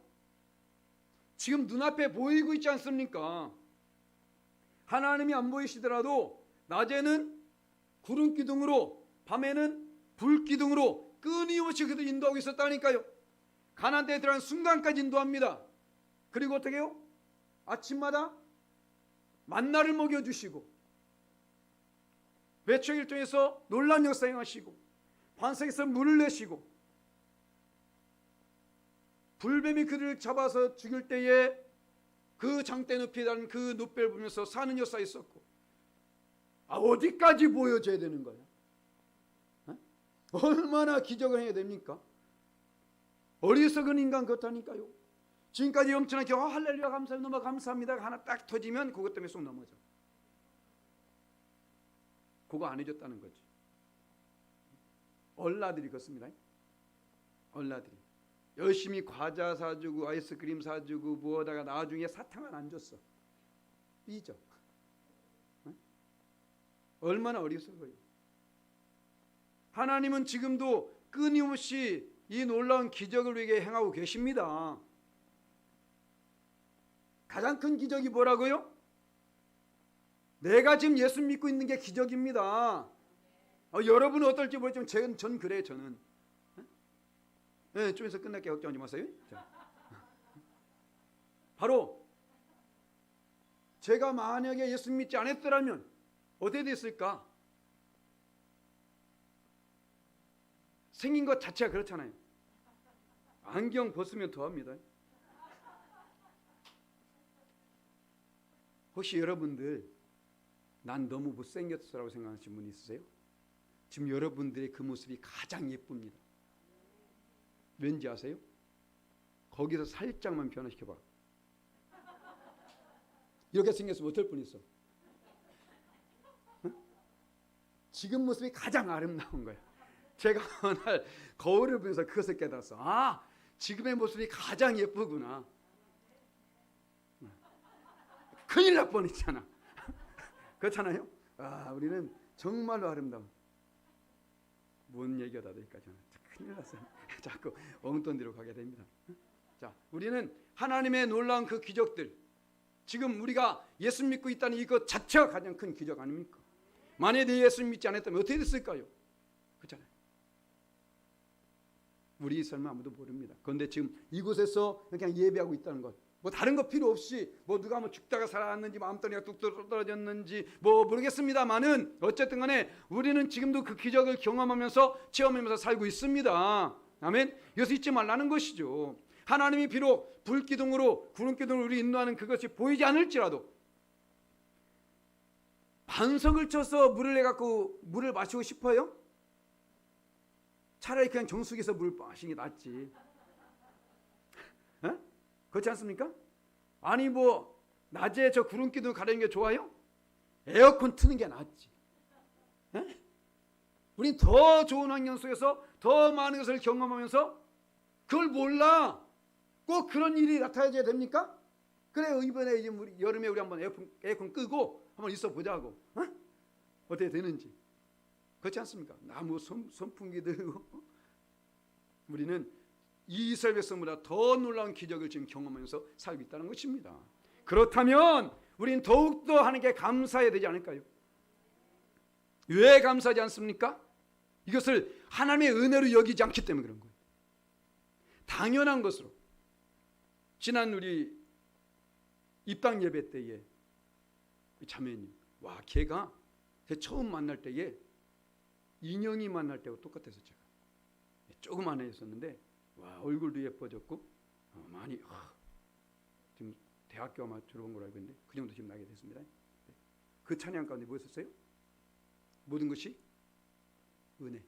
지금 눈앞에 보이고 있지 않습니까? 하나님이 안 보이시더라도 낮에는 구름 기둥으로 밤에는 불 기둥으로 끊임없이 그들 인도하고 있었다니까요. 가나안 땅에 들어간 순간까지 인도합니다. 그리고 어떻게 해요? 아침마다 만나를 먹여주시고 외척을 통해서 놀라운 역사 행하시고 반석에서 물을 내시고 불뱀이 그들을 잡아서 죽일 때에 그 장대 높이에 달린 그 눕배를 보면서 사는 역사 있었고 어디까지 보여줘야 되는 거야? 얼마나 기적을 해야 됩니까? 어리석은 인간 같다니까요. 지금까지 엄청나게 할렐루야 감사합니다 너무 감사합니다 하나 딱 터지면 그것 때문에 쏙 넘어져. 그거 안 해줬다는 거지. 얼라들이 그렇습니다. 얼라들이 열심히 과자 사주고 아이스크림 사주고 무엇다가 나중에 사탕은 안 줬어. 삐져. 얼마나 어리석어요. 하나님은 지금도 끊임없이 이 놀라운 기적을 우리에게 행하고 계십니다. 가장 큰 기적이 뭐라고요? 내가 지금 예수 믿고 있는 게 기적입니다. 여러분은 어떨지 모르지만 전 그래요. 저는 네, 좀 있어 끝날게 걱정하지 마세요. 자. 바로 제가 만약에 예수 믿지 않았더라면 어떻게 됐을까? 생긴 것 자체가 그렇잖아요. 안경 벗으면 더합니다. 혹시 여러분들 난 너무 못생겼어라고 생각하시는 분 있으세요? 지금 여러분들의 그 모습이 가장 예쁩니다. 왠지 아세요? 거기서 살짝만 변화시켜봐. 이렇게 생겼으면 어떨 뻔 있어? 응? 지금 모습이 가장 아름다운 거야. 제가 어느 날 거울을 보면서 그것을 깨달았어. 지금의 모습이 가장 예쁘구나. 큰일 날 뻔했잖아. 그렇잖아요? 우리는 정말로 아름다운. 뭔 얘기가 다 되니까 저는 큰일 났어요. 자꾸 엉뚱한 데로 가게 됩니다. 자, 우리는 하나님의 놀라운 그 기적들, 지금 우리가 예수 믿고 있다는 이것 자체가 가장 큰 기적 아닙니까? 만약에 예수 믿지 않았다면 어떻게 됐을까요? 그렇잖아요. 우리 설마 아무도 모릅니다. 그런데 지금 이곳에서 그냥 예배하고 있다는 것, 뭐 다른 거 필요 없이 뭐 누가 뭐 죽다가 살아났는지 마음덩이가 뚝 떨어졌는지 뭐 모르겠습니다만은 어쨌든 간에 우리는 지금도 그 기적을 경험하면서 체험하면서 살고 있습니다. 아멘. 여기서 잊지 말라는 것이죠. 하나님이 비록 불기둥으로 구름기둥으로 우리 인도하는 그것이 보이지 않을지라도 반석을 쳐서 물을 내갖고 물을 마시고 싶어요? 차라리 그냥 정수기에서 물 마시는 게 낫지. 에? 그렇지 않습니까? 아니 뭐 낮에 저 구름기둥 가리는 게 좋아요? 에어컨 트는 게 낫지. 에? 우린 더 좋은 환경 속에서 더 많은 것을 경험하면서 그걸 몰라. 꼭 그런 일이 나타나야 됩니까? 그래요. 이번에 이제 여름에 우리 한번 에어컨 끄고 한번 있어 보자고. 어떻게 되는지. 그렇지 않습니까? 나무 선풍기 들고 우리는 이스라엘 백성보다 더 놀라운 기적을 지금 경험하면서 살고 있다는 것입니다. 그렇다면 우리는 더욱더 하나님께 감사해야 되지 않을까요? 왜 감사하지 않습니까? 이것을 하나님의 은혜로 여기지 않기 때문에 그런 거예요. 당연한 것으로 지난 우리 입당 예배 때에 자매님, 와 걔가 제 처음 만날 때에 인형이 만날 때하고 똑같아서 제가 조금 해 있었는데 와 얼굴도 예뻐졌고 많이 지금 대학교 아마 졸업한 걸로 알고 있는데 그 정도 지금 나게 됐습니다. 그 찬양 가운데 뭐였었어요? 모든 것이 은혜.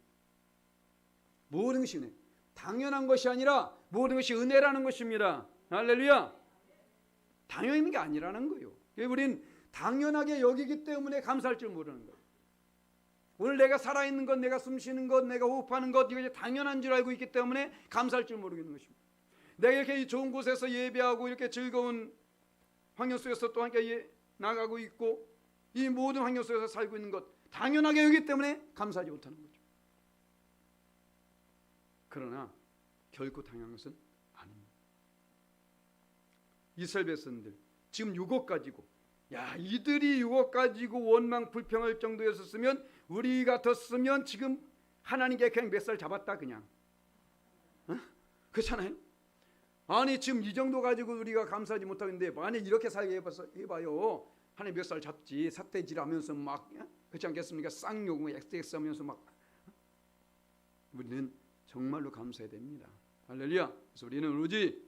모든 것이 은혜. 당연한 것이 아니라 모든 것이 은혜라는 것입니다. 할렐루야. 당연한 게 아니라는 거예요. 우린 당연하게 여기기 때문에 감사할 줄 모르는 거예요. 오늘 내가 살아있는 것, 내가 숨쉬는 것, 내가 호흡하는 것, 이것이 당연한 줄 알고 있기 때문에 감사할 줄 모르겠는 것입니다. 내가 이렇게 좋은 곳에서 예배하고 이렇게 즐거운 환경 속에서 또 함께 나가고 있고 이 모든 환경 속에서 살고 있는 것 당연하게 여기기 때문에 감사하지 못하는 거죠. 그러나 결코 당연한 것은 아닙니다. 이스라엘 백성들 지금 6억 가지고 이들이 6억 가지고 원망 불평할 정도였었으면 우리 같았으면 지금 하나님께 그냥 몇 살 잡았다 그냥 그렇잖아요. 아니 지금 이 정도 가지고 우리가 감사하지 못하는데 만약 이렇게 살게 해봐요. 하나님 몇 살 잡지 삿대질하면서 막 그렇지 않겠습니까? 쌍욕 XX 하면서 막 우리는 정말로 감사해야 됩니다. 할렐루야. 그래서 우리는 오로지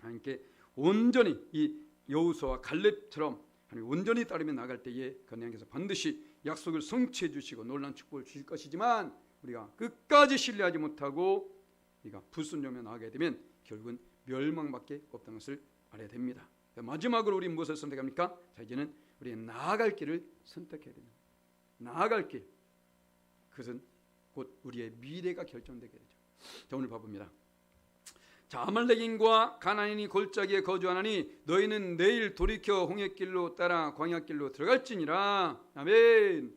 하나님께 온전히 이 여호수아와 갈렙처럼 하나님 온전히 따르며 나갈 때에 하나님께서 반드시 약속을 성취해 주시고 놀라운 축복을 주실 것이지만 우리가 끝까지 신뢰하지 못하고 우리가 불순종에 나가게 되면 결국은 멸망밖에 없다는 것을 알아야 됩니다. 마지막으로 우리 무엇을 선택합니까? 자, 이제는 우리는 나아갈 길을 선택해야 됩니다. 나아갈 길, 그것은 곧 우리의 미래가 결정되게 되죠. 자, 오늘 봐봅니다. 자, 아말렉인과 가나안인이 골짜기에 거주하나니 너희는 내일 돌이켜 홍해길로 따라 광야길로 들어갈지니라. 아멘.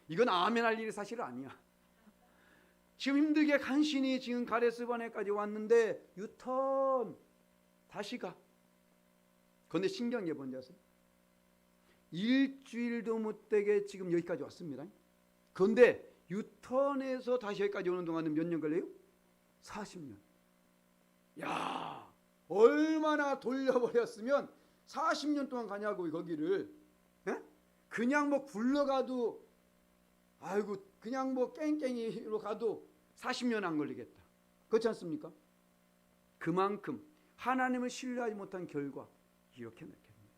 이건 아멘할 일이 사실 아니야. 지금 힘들게 간신히 지금 가데스바네까지 왔는데 유턴 다시 가. 그런데 신기한 게 뭔지 아세요? 일주일도 못되게 지금 여기까지 왔습니다. 그런데 유턴해서 다시 여기까지 오는 동안은 몇 년 걸려요? 40년. 야, 얼마나 돌려버렸으면 40년 동안 가냐고 거기를. 에? 그냥 뭐 굴러가도 아이고 그냥 뭐 깽깽이로 가도 40년 안 걸리겠다. 그렇지 않습니까? 그만큼 하나님을 신뢰하지 못한 결과 이렇게 맺게 됩니다.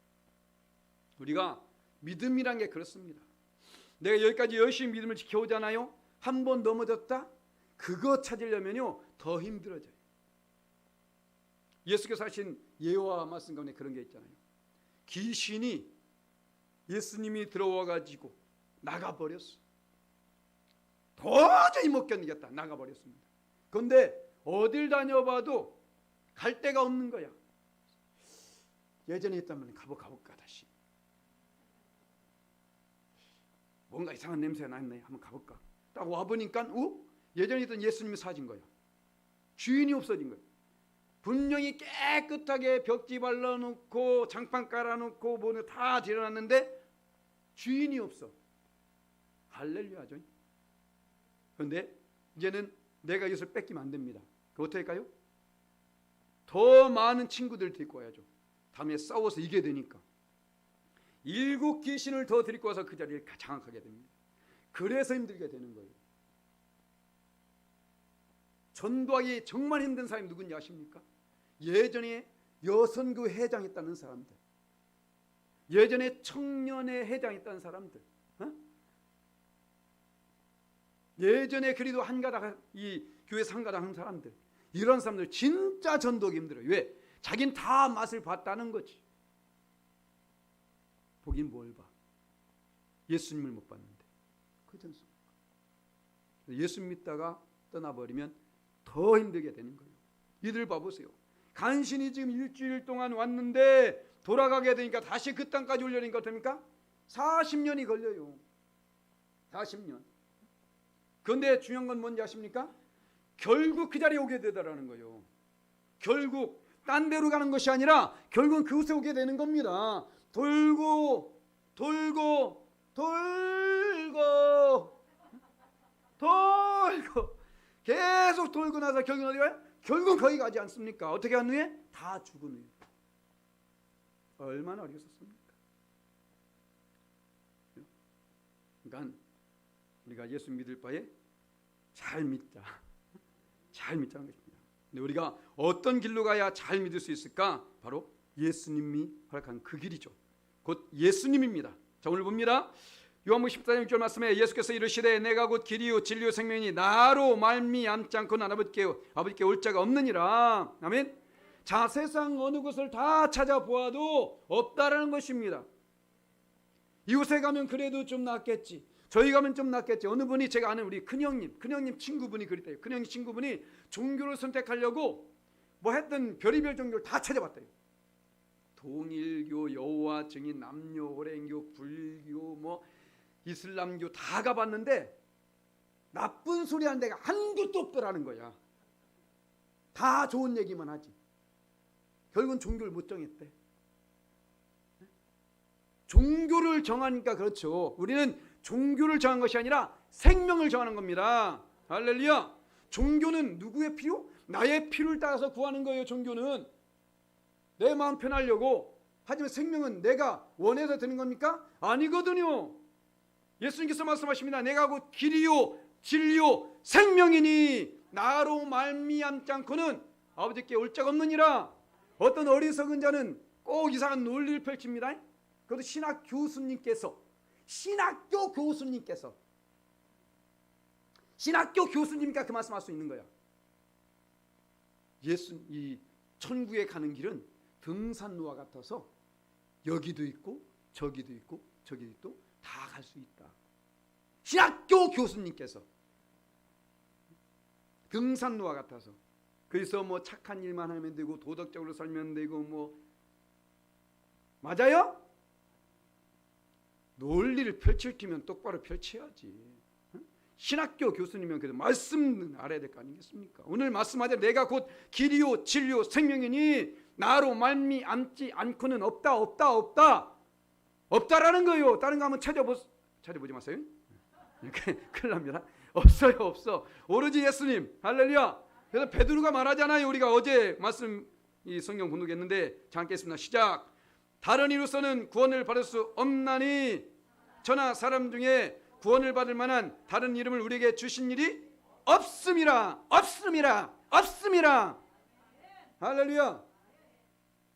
우리가 믿음이란 게 그렇습니다. 내가 여기까지 열심히 믿음을 지켜오잖아요. 한 번 넘어졌다? 그거 찾으려면요 더 힘들어져요. 예수께서 하신 예와 말씀 가운데 그런 게 있잖아요. 귀신이 예수님이 들어와가지고 나가버렸어. 도저히 못 견디겠다. 나가버렸습니다. 그런데 어딜 다녀봐도 갈 데가 없는 거야. 예전에 했다면 가볼까 다시. 뭔가 이상한 냄새가 나네. 한번 가볼까. 딱 와보니까 예전에 있던 예수님이 사진 거야. 주인이 없어진 거야. 분명히 깨끗하게 벽지 발라놓고 장판 깔아놓고 뭐는 다 들여놨는데 주인이 없어. 할렐루야죠. 그런데 이제는 내가 이것을 뺏기면 안 됩니다. 그 어떻게 할까요? 더 많은 친구들 데리고 와야죠. 다음에 싸워서 이겨야 되니까 7 귀신을 더 데리고 와서 그 자리를 장악하게 됩니다. 그래서 힘들게 되는 거예요. 전도하기 정말 힘든 사람이 누군지 아십니까? 예전에 여선교 회장했다는 사람들, 예전에 청년회 회장했다는 사람들, 예전에 그래도 한가닥 이 교회에서 한가닥 한 사람들, 이런 사람들 진짜 전도하기 힘들어요. 왜? 자긴 다 맛을 봤다는 거지. 보긴 뭘 봐. 예수님을 못 봤는데. 그렇지 않습니까? 예수 믿다가 떠나버리면 더 힘들게 되는 거예요. 이들 봐보세요. 간신히 지금 일주일 동안 왔는데 돌아가게 되니까 다시 그 땅까지 오려니까 어떻습니까? 40년이 걸려요. 40년. 그런데 중요한 건 뭔지 아십니까? 결국 그 자리에 오게 되더라는 거예요. 결국 딴 데로 가는 것이 아니라 결국은 그곳에 오게 되는 겁니다. 돌고 계속 돌고 나서 결국은 어디 가요? 결국은 거기 가지 않습니까? 어떻게 한 후에? 다 죽은 후에. 얼마나 어리겠습니까? 그러니까 우리가 예수 믿을 바에 잘 믿자. 잘 믿자는 것입니다. 근데 우리가 어떤 길로 가야 잘 믿을 수 있을까? 바로 예수님이 허락한 그 길이죠. 곧 예수님입니다. 자, 오늘 봅니다. 요한복음 14장 6절 말씀에 예수께서 이르시되 내가 곧 길이요 진리요 생명이니 나로 말미암지 않고는 아버지께 올 자가 없느니라. 아멘. 자, 세상 어느 곳을 다 찾아보아도 없다라는 것입니다. 이곳에 가면 그래도 좀 낫겠지. 저희 가면 좀 낫겠죠. 어느 분이 제가 아는 우리 큰형님 친구분이 그랬대요. 큰형님 친구분이 종교를 선택하려고 뭐 했던 별의별 종교를 다 찾아봤대요. 통일교, 여호와 증인, 남녀 오랜교, 불교, 뭐 이슬람교 다 가봤는데 나쁜 소리 하는 데가 한 곳도 없더라는 거야. 다 좋은 얘기만 하지. 결국은 종교를 못 정했대. 종교를 정하니까 그렇죠. 우리는 종교를 정한 것이 아니라 생명을 정하는 겁니다. 할렐루야. 종교는 누구의 필요? 나의 필요를 따라서 구하는 거예요. 종교는 내 마음 편하려고. 하지만 생명은 내가 원해서 드는 겁니까? 아니거든요. 예수님께서 말씀하십니다. 내가 곧 길이요 진리요 생명이니 나로 말미암지 않고는 아버지께 올 자가 없느니라. 어떤 어리석은 자는 꼭 이상한 논리를 펼칩니다. 그것도 신학교 교수님이니까 그 말씀할 수 있는 거야. 이 천국에 가는 길은 등산로와 같아서 여기도 있고 저기도 있고 저기도 있고 다 갈 수 있다. 신학교 교수님께서 등산로와 같아서 그래서 뭐 착한 일만 하면 되고 도덕적으로 살면 되고 뭐 맞아요? 논리를 펼칠 테면 똑바로 펼쳐야지. 신학교 교수님은 그래도 말씀 알아야 될 거 아니겠습니까? 오늘 말씀하되 내가 곧 길이요 진리요 생명이니 나로 말미암지 않고는 없다라는 거예요. 다른 거 한번 찾아보지 마세요. 큰일 납니다. 없어. 오로지 예수님. 할렐루야. 그래서 베드로가 말하잖아요. 우리가 어제 말씀 이 성경 공독했는데 잠깐 읽겠습니다. 시작. 다른 이로서는 구원을 받을 수 없나니 저나 사람 중에 구원을 받을 만한 다른 이름을 우리에게 주신 일이 없음이라. 할렐루야.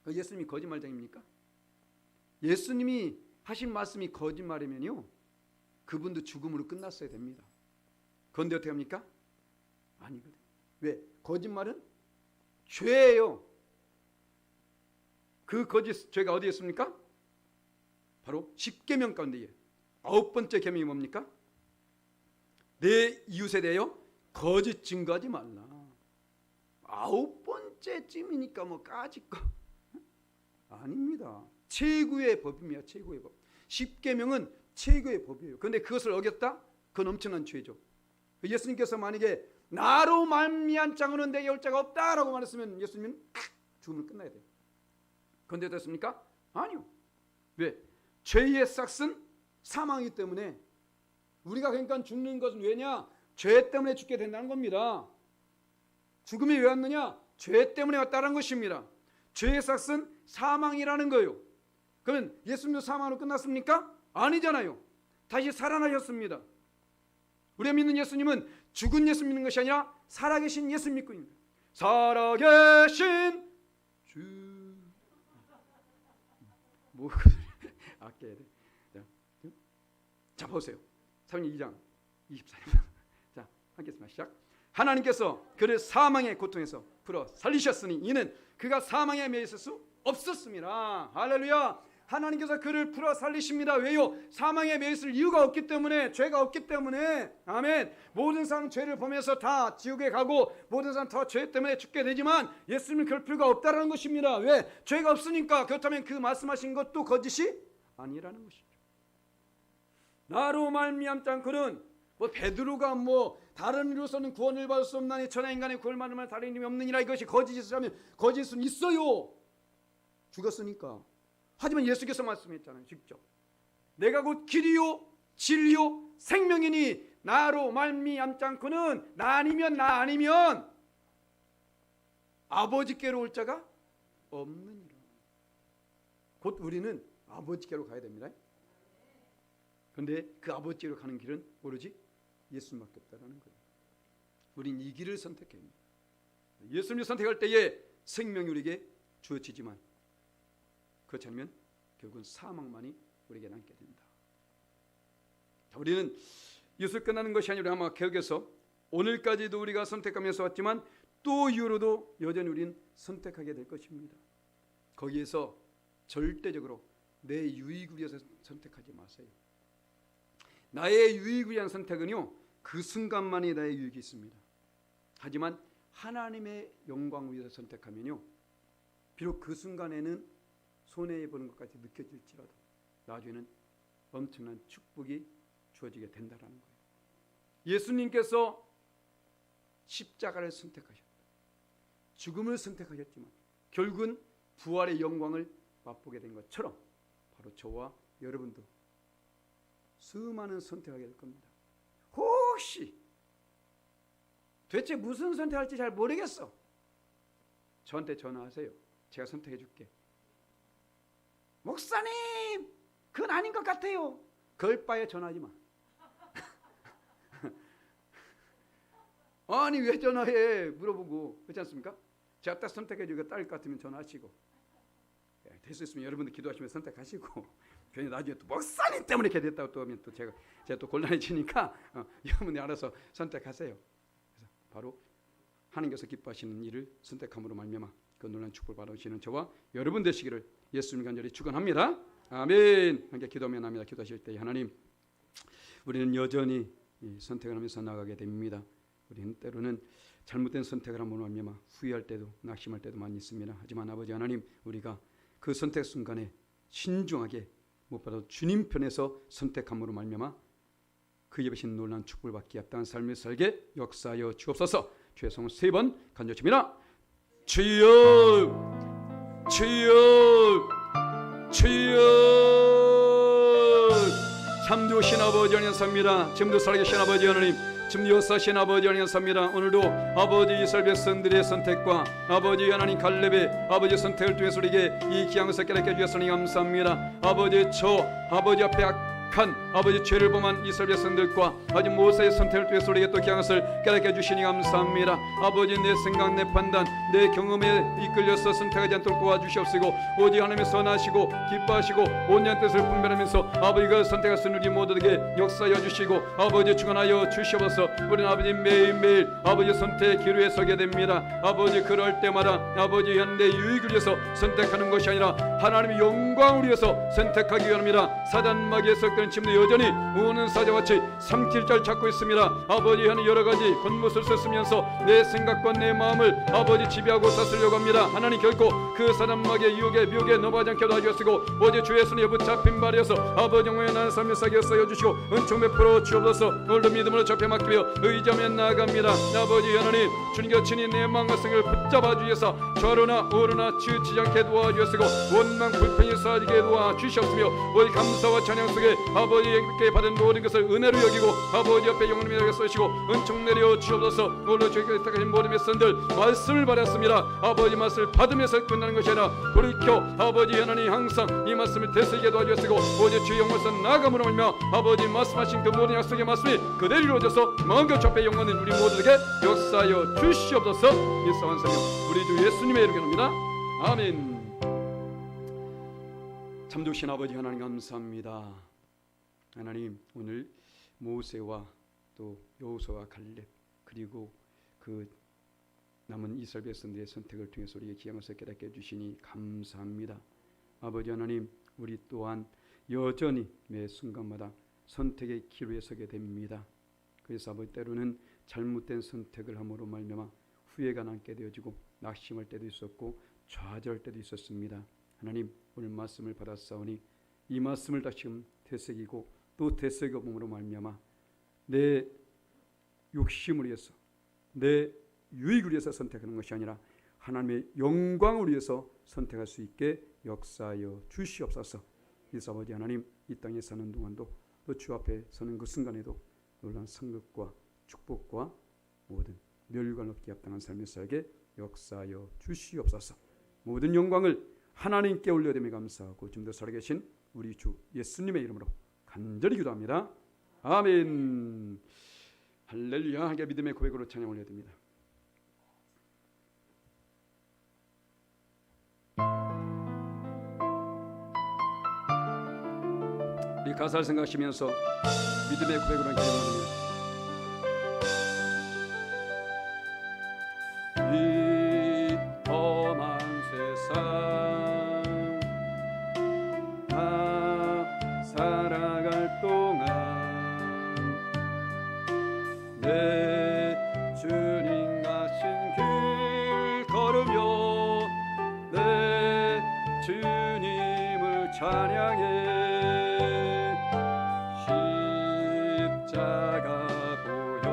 예수님이 거짓말쟁입니까? 예수님이 하신 말씀이 거짓말이면요 그분도 죽음으로 끝났어야 됩니다. 그런데 어떻게 합니까? 아니거든. 왜? 거짓말은 죄예요. 그 거짓 죄가 어디에 있습니까? 바로 10계명 가운데에 9번째 계명이 뭡니까? 내 이웃에 대하여 거짓 증거하지 말라. 9번째쯤이니까 뭐 까짓 거 아닙니다. 최고의 법입니다. 최고의 법. 10계명은 최고의 법이에요. 그런데 그것을 어겼다? 그건 엄청난 죄죠. 예수님께서 만약에 나로 말미암지 않고는 내게 올 자가 없다라고 말했으면 예수님은 죽음을 끝나야 돼요. 그런데 됐습니까? 아니요. 왜? 죄의 싹은 사망이기 때문에 우리가 그러니까 죽는 것은 왜냐? 죄 때문에 죽게 된다는 겁니다. 죽음이 왜 왔느냐? 죄 때문에 왔다는 것입니다. 죄의 싹은 사망이라는 거예요. 그러면 예수님도 사망으로 끝났습니까? 아니잖아요. 다시 살아나셨습니다. 우리가 믿는 예수님은 죽은 예수 믿는 것이 아니라 살아계신 예수 믿고 있는 거예요. 살아계신 주. 뭐 아껴야 돼. 자 보세요. 32장 24절. 자 하겠습니다. 시작. 하나님께서 그를 사망의 고통에서 풀어 살리셨으니 이는 그가 사망에 매여 있을 수 없었습니다. 할렐루야. 하나님께서 그를 풀어 살리십니다. 왜요? 사망에 매여 있을 이유가 없기 때문에, 죄가 없기 때문에. 아멘. 모든 사람 죄를 범해서 다 지옥에 가고 모든 사람 다 죄 때문에 죽게 되지만 예수님은 그럴 필요가 없다는 것입니다. 왜? 죄가 없으니까. 그렇다면 그 말씀하신 것도 거짓이 아니라는 것이죠. 나로 말미암지 않고는 뭐 베드로가 뭐 다른 이로서는 구원을 받을 수 없나니 천하 인간의 구원을 받을 만한 다른 이름이 없느니라. 이것이 거짓이라면 거짓은 있어요. 죽었으니까. 하지만 예수께서 말씀했잖아요. 직접. 내가 곧 길이요 진리요 생명이니 나로 말미암지 않고는 나 아니면 아버지께로 올 자가 없느니라. 곧 우리는 아버지께로 가야 됩니다. 그런데 그 아버지께로 가는 길은 오로지 예수님밖에 없다는 거예요. 우린 이 길을 선택해야 합니다. 예수님을 선택할 때에 생명이 우리에게 주어지지만 그렇지 않으면 결국은 사망만이 우리에게 남게 된다. 자, 우리는 이것을 끝나는 것이 아니라 아마 계속해서 오늘까지도 우리가 선택하면서 왔지만 또 이후로도 여전히 우리는 선택하게 될 것입니다. 거기에서 절대적으로 내 유익을 위해서 선택하지 마세요. 나의 유익을 위한 선택은요, 그 순간만이 나의 유익이 있습니다. 하지만 하나님의 영광을 위해서 선택하면요, 비록 그 순간에는 손해보는 것까지 느껴질지라도 나중에는 엄청난 축복이 주어지게 된다는 거예요. 예수님께서 십자가를 선택하셨다. 죽음을 선택하셨지만 결국은 부활의 영광을 맛보게 된 것처럼 바로 저와 여러분도 수많은 선택하게 될 겁니다. 혹시 도대체 무슨 선택할지 잘 모르겠어. 저한테 전화하세요. 제가 선택해 줄게. 목사님, 그건 아닌 것 같아요. 그럴 바에 전화하지 마. 아니 왜 전화해? 물어보고 그렇지 않습니까? 제가 딱 선택해 주기가 딸 것 같으면 전화하시고, 될 수 있으면 여러분들 기도하시면 선택하시고, 괜히 나중에 또 목사님 때문에 이렇게 됐다고 또 하면 또 제가 또 곤란해지니까 여러분이 알아서 선택하세요. 그래서 바로 하나님께서 기뻐하시는 일을 선택함으로 말미암아 그 놀라운 축복을 받으시는 저와 여러분 되시기를 예수님 간절히 축원합니다. 아멘. 함께 기도하면 합니다. 기도하실 때 하나님, 우리는 여전히 선택을 하면서 나가게 됩니다. 우리는 때로는 잘못된 선택을 함으로 말미암아 후회할 때도 낙심할 때도 많이 있습니다. 하지만 아버지 하나님, 우리가 그 선택 순간에 신중하게 무엇보다 주님 편에서 선택함으로 말미암아 그 예배신 놀라운 축복을 받기 합당한 삶을 살게 역사하여 주옵소서. 주의 성을 3번 간절히 주여, 주여, 주여. 참 좋으신 아버지 하나님 삽니다. 지금도 살아계신 아버지 하나님, 지금 역사하신 아버지 하나님 삽니다. 오늘도 아버지 이스라엘 백성들의 선택과 아버지 하나님 갈렙의 아버지 선택을 통해서 우리에게 이 귀한 것을 깨닫게 주셨으니 감사합니다. 아버지 아버지 앞에 악한 아버지 죄를 범한 이스라엘 백성들과 아버지 모세의 선택을 통해서 우리에게 또 귀한 것을 깨닫게 주시니 감사합니다. 아버지 내 생각 내 판단 내 경험에 이끌려서 선택하지 않도록 도와주시옵시고, 오직 하나님의 선하시고 기뻐하시고 온전한 뜻을 분별하면서 아버지 그 선택할 수 있는 우리 모두에게 역사하여 주시고 아버지 축원하여 주시옵소서. 우리는 아버지 매일매일 아버지 선택의 기로에 서게 됩니다. 아버지 그럴 때마다 아버지 현대 유익을 위해서 선택하는 것이 아니라 하나님의 영광을 위해서 선택하기 위함이라. 사단 마귀의 섞이는 침도 여전히 우는 사자같이 삼킬 잘 찾고 있습니다. 아버지 하는 여러 가지 겉모습을 쓰면서 내 생각과 내 마음을 아버지 지배하고 다스리려고 합니다. 하나님 결코 그 사단 마귀의 유혹에 미혹에 넘어가지 않게 도와주시고 오직 주의 손에 붙잡힌 발이어서 아버지 영광의 나는 삶을 살게 하여 주시고 은총 베풀어 주옵소서. 오늘도 믿음으로 접해 맡기며 의지하며 나아갑니다. 아버지 하나님, 주님께서 친히 내 마음과 생을 붙잡아 주셔서 좌로나 우로나 치우치지 않게 도와주시고 원망 불편이 사라지게 도와주시옵으며 오직 감사와 찬양 속에 아버지께 받은 모든 것을 은혜로 여기고 아버지 옆에 영원히 여겨 쓰시고 은총 내려 주옵소서. 오늘 저희가 택하신 모든 백성들 말씀을 받았습니다. 아버지 말씀을 받으면서 끝나는 것이 아니라 돌이켜 아버지 하나님 항상 이 말씀을 되새기게 도와주시고 오직 주의 영광에서 나아감으로 말며 아버지 말씀하신 그 모든 약속의 말씀이 그대로 이루어져서 마음과 접해 영광은 우리 모두에게 역사하여 주시옵소서. 일사한 성령 우리 주 예수님의 이름으로 기도합니다. 아멘. 참 좋으신 아버지 하나님 감사합니다. 하나님, 오늘 모세와 또 여호수아와 갈렙 그리고 그 남은 이스라엘 백성들의 선택을 통해서 우리에게 귀한 것을 깨닫게 해주시니 감사합니다. 아버지 하나님, 우리 또한 여전히 매 순간마다 선택의 기로에 서게 됩니다. 그래서 아버지 때로는 잘못된 선택을 함으로 말미암아 후회가 남게 되어지고 낙심할 때도 있었고 좌절할 때도 있었습니다. 하나님, 오늘 말씀을 받았사오니 이 말씀을 다시금 되새기고 또 되새겨봄으로 말미암아 내 욕심을 위해서 내 유익을 위해서 선택하는 것이 아니라 하나님의 영광을 위해서 선택할 수 있게 역사하여 주시옵소서. 그래서 아버지 하나님, 이 땅에 사는 동안도 또 주 앞에 서는 그 순간에도 놀라운 상급과 축복과 모든 멸관 없기 합당한 삶을 살게 역사하여 주시옵소서. 모든 영광을 하나님께 올려드리며 감사하고 지금도 살아계신 우리 주 예수님의 이름으로 간절히 기도합니다. 아멘. 할렐루야. 하게 믿음의 고백으로 찬양 올려드립니다. 우리 가사를 생각하시면서 믿음의 고백으로 기도합니다. 이 험한 세상 다 살아갈 동안 주님을 찬양해 십자가 보혈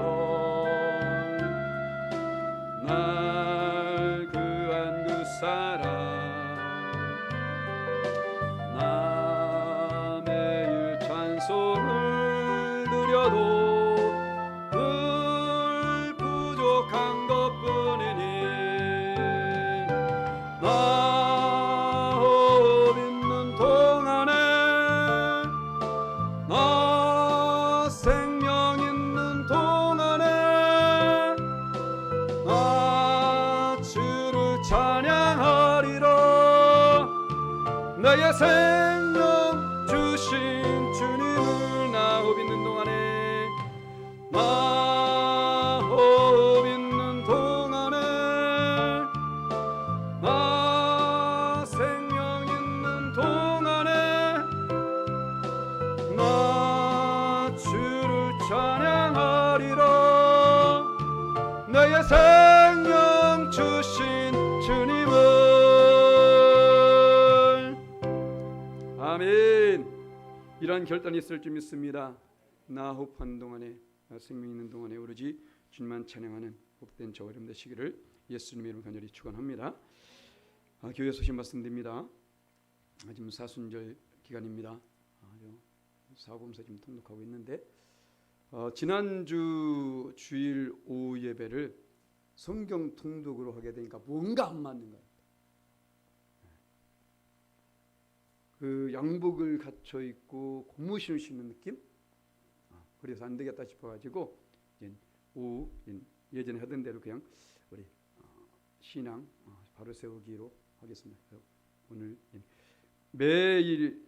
날 구한 그 사랑 나 매일 찬송을 드려도 늘 부족한 것뿐이니 나 호흡 있는 동안에 나 생명 있는 동안에 나 주를 찬양하리라 나의 생명 주신 주님을 나 호흡 있는 동안에 나 호흡 있는 동안에 나 생명 있는 동안에 나 주를 찬양하리라 나의 생명 주신 주님을 아멘. 이러한 결단이 있을 줄 믿습니다. 나 호흡하는 동안에 나 생명 있는 동안에 오로지 주님만 찬양하는 복된 저와 여러분 되시기를 예수님의 이름으로 간절히 축원합니다. 교회 소식 말씀드립니다. 지금 사순절 기간입니다. 사고검사 지금 통독하고 있는데 지난주 주일 오후 예배를 성경 통독으로 하게 되니까 뭔가 안 맞는 거예요. 그 양복을 갖춰 입고 고무신을 신는 느낌? 그래서 안 되겠다 싶어가지고 오후 예전에 하던 대로 그냥 우리 신앙 바로 세우기로 하겠습니다. 오늘 매일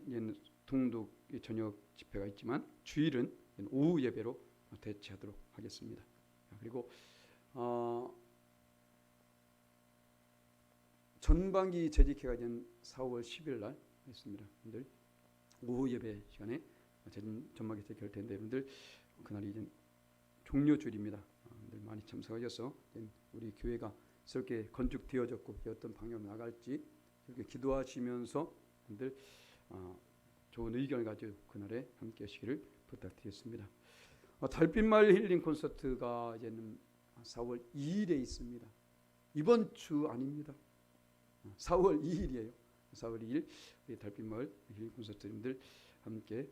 통독 저녁 집회가 있지만 주일은 오후 예배로 대체하도록 하겠습니다. 그리고 전반기 재직회가 된 4월 10일 날 있습니다. 여러분들 오후 예배 시간에 전반기 재직할 텐데 여러분들 그날이 이제 종료주일입니다. 여러분들 많이 참석하셔서 우리 교회가 새롭게 건축되어졌고 어떤 방향으로 나갈지 이렇게 기도하시면서 여러분들 좋은 의견을 가지고 그날에 함께 하시기를 부탁드리겠습니다. 달빛마을 힐링 콘서트가 이제는 4월 2일에 있습니다. 이번 주 아닙니다. 4월 2일이에요. 4월 2일 우리 달빛마을 힐링 콘서트님들 함께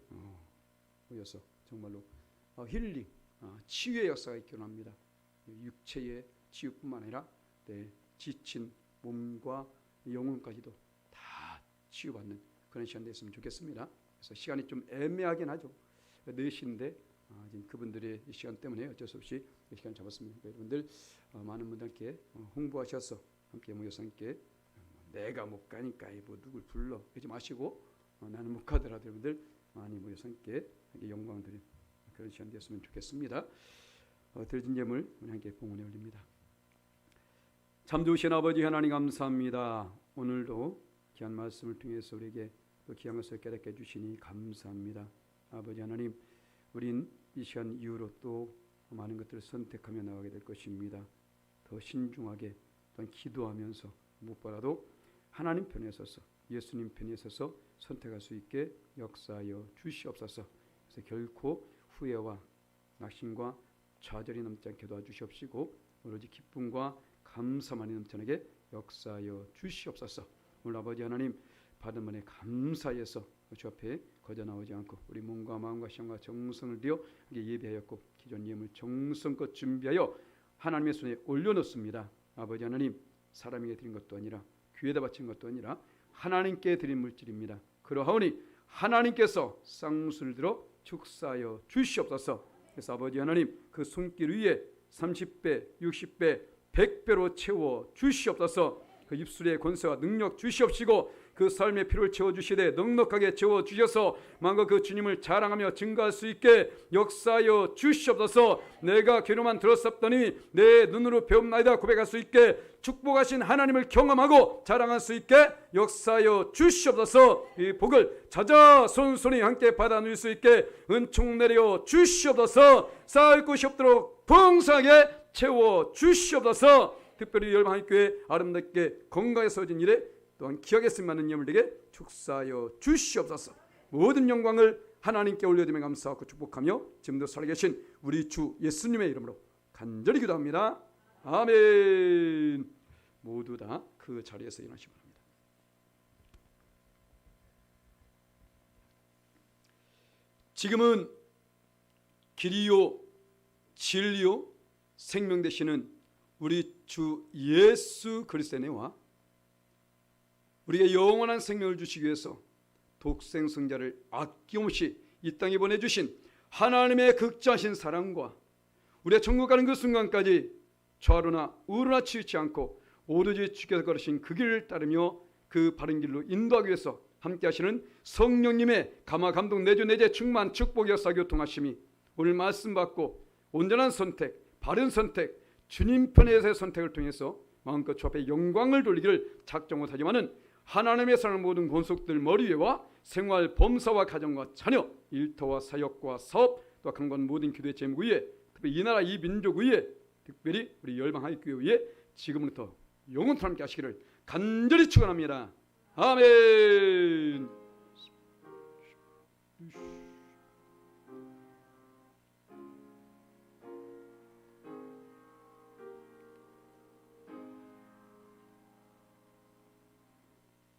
모여서 정말로 힐링, 치유의 역사가 있기로 합니다. 육체의 치유뿐만 아니라 지친 몸과 영혼까지도 다 치유받는 그런 시간 됐으면 좋겠습니다. 그래서 시간이 좀 애매하긴 하죠. 4시인데 지금 그분들의 시간 때문에 어쩔 수 없이 시간 잡았습니다. 여러분들 많은 분들께 홍보하셔서 함께 모여서 함께 내가 못 가니까 뭐 누굴 불러 그러지 마시고 나는 못 가더라도 여러분들 많이 모여서 함께 영광을 드리는 그런 시간 되었으면 좋겠습니다. 드려진 예물 우리 함께 봉헌에 올립니다. 참 좋으신 아버지 하나님 감사합니다. 오늘도 귀한 말씀을 통해서 우리에게 또 귀한 것을 깨닫게 해주시니 감사합니다. 아버지 하나님 우린 이 시간 이후로 또 많은 것들을 선택하며 나가게 될 것입니다. 더 신중하게 또한 기도하면서 무엇보다도 하나님 편에 서서 예수님 편에 서서 선택할 수 있게 역사하여 주시옵소서. 그래서 결코 후회와 낙심과 좌절이 넘지 않게 도와주시옵시고 오로지 기쁨과 감사만이 넘쳐나게 역사하여 주시옵소서. 오늘 아버지 하나님 받은 은혜 감사해서 주 앞에 거저 나오지 않고 우리 몸과 마음과 시간과 정성을 들여 예배하였고 기존 예물 정성껏 준비하여 하나님의 손에 올려놓습니다. 아버지 하나님 사람에게 드린 것도 아니라 귀에다 바친 것도 아니라 하나님께 드린 물질입니다. 그러하오니 하나님께서 쌍수를 들어 축사하여 주시옵소서. 그래서 아버지 하나님 그 손길 위에 30배, 60배, 100배로 채워 주시옵소서. 그 입술의 권세와 능력 주시옵시고 그 삶의 피를 채워주시되 넉넉하게 채워주셔서 만국 그 주님을 자랑하며 증거할 수 있게 역사하여 주시옵소서. 내가 귀로만 들었었더니 내 눈으로 배움나이다 고백할 수 있게 축복하신 하나님을 경험하고 자랑할 수 있게 역사하여 주시옵소서. 이 복을 자자손손이 함께 받아 누릴 수 있게 은총 내려 주시옵소서. 쌓을 곳이 없도록 풍성하게 채워 주시옵소서. 특별히 열방교회 아름답게 건강에 서진 일에 또한 기억에 쓰임받는 예물에게 축사하여 주시옵소서. 모든 영광을 하나님께 올려드리며 감사하고 축복하며 지금도 살아계신 우리 주 예수님의 이름으로 간절히 기도합니다. 아멘. 모두 다 그 자리에서 일어나시기 바랍니다. 지금은 길이요 진리요 생명 되시는 우리 주 예수 그리스도의 은혜와 우리에게 영원한 생명을 주시기 위해서 독생 성자를 아낌없이 이 땅에 보내주신 하나님의 극자하신 사랑과 우리의 천국 가는 그 순간까지 좌로나 우로나 치우치 않고 오로지 주께서 걸으신 그 길을 따르며 그 바른 길로 인도하기 위해서 함께 하시는 성령님의 감화 감동 내주 내재 충만 축복 역사 교통하심이 오늘 말씀 받고 온전한 선택 바른 선택 주님 편에서의 선택을 통해서 마음껏 주 앞에 영광을 돌리기를 작정 못하지만은 하나님의 사랑하는 모든 권속들 머리 위와 생활 범사와 가정과 자녀 일터와 사역과 사업 또 강건 모든 기도의 제목 위에 특별히 이 나라 이 민족 위에 특별히 우리 열방하이교회 위에 지금부터 영원토록 함께 하시기를 간절히 축원합니다. 아멘.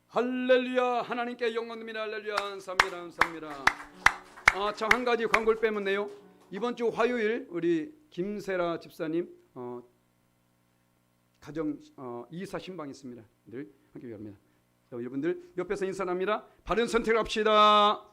할렐루야. 하나님께 영광입니다. 할렐루야. 감사합니다. 감사합니다. 참 한 가지 광고를 빼면네요. 이번 주 화요일 우리 김세라 집사님 가정 이사 신방 있습니다. 늘 함께 합니다. 여러분들 옆에서 인사합니다. 바른 선택을 합시다.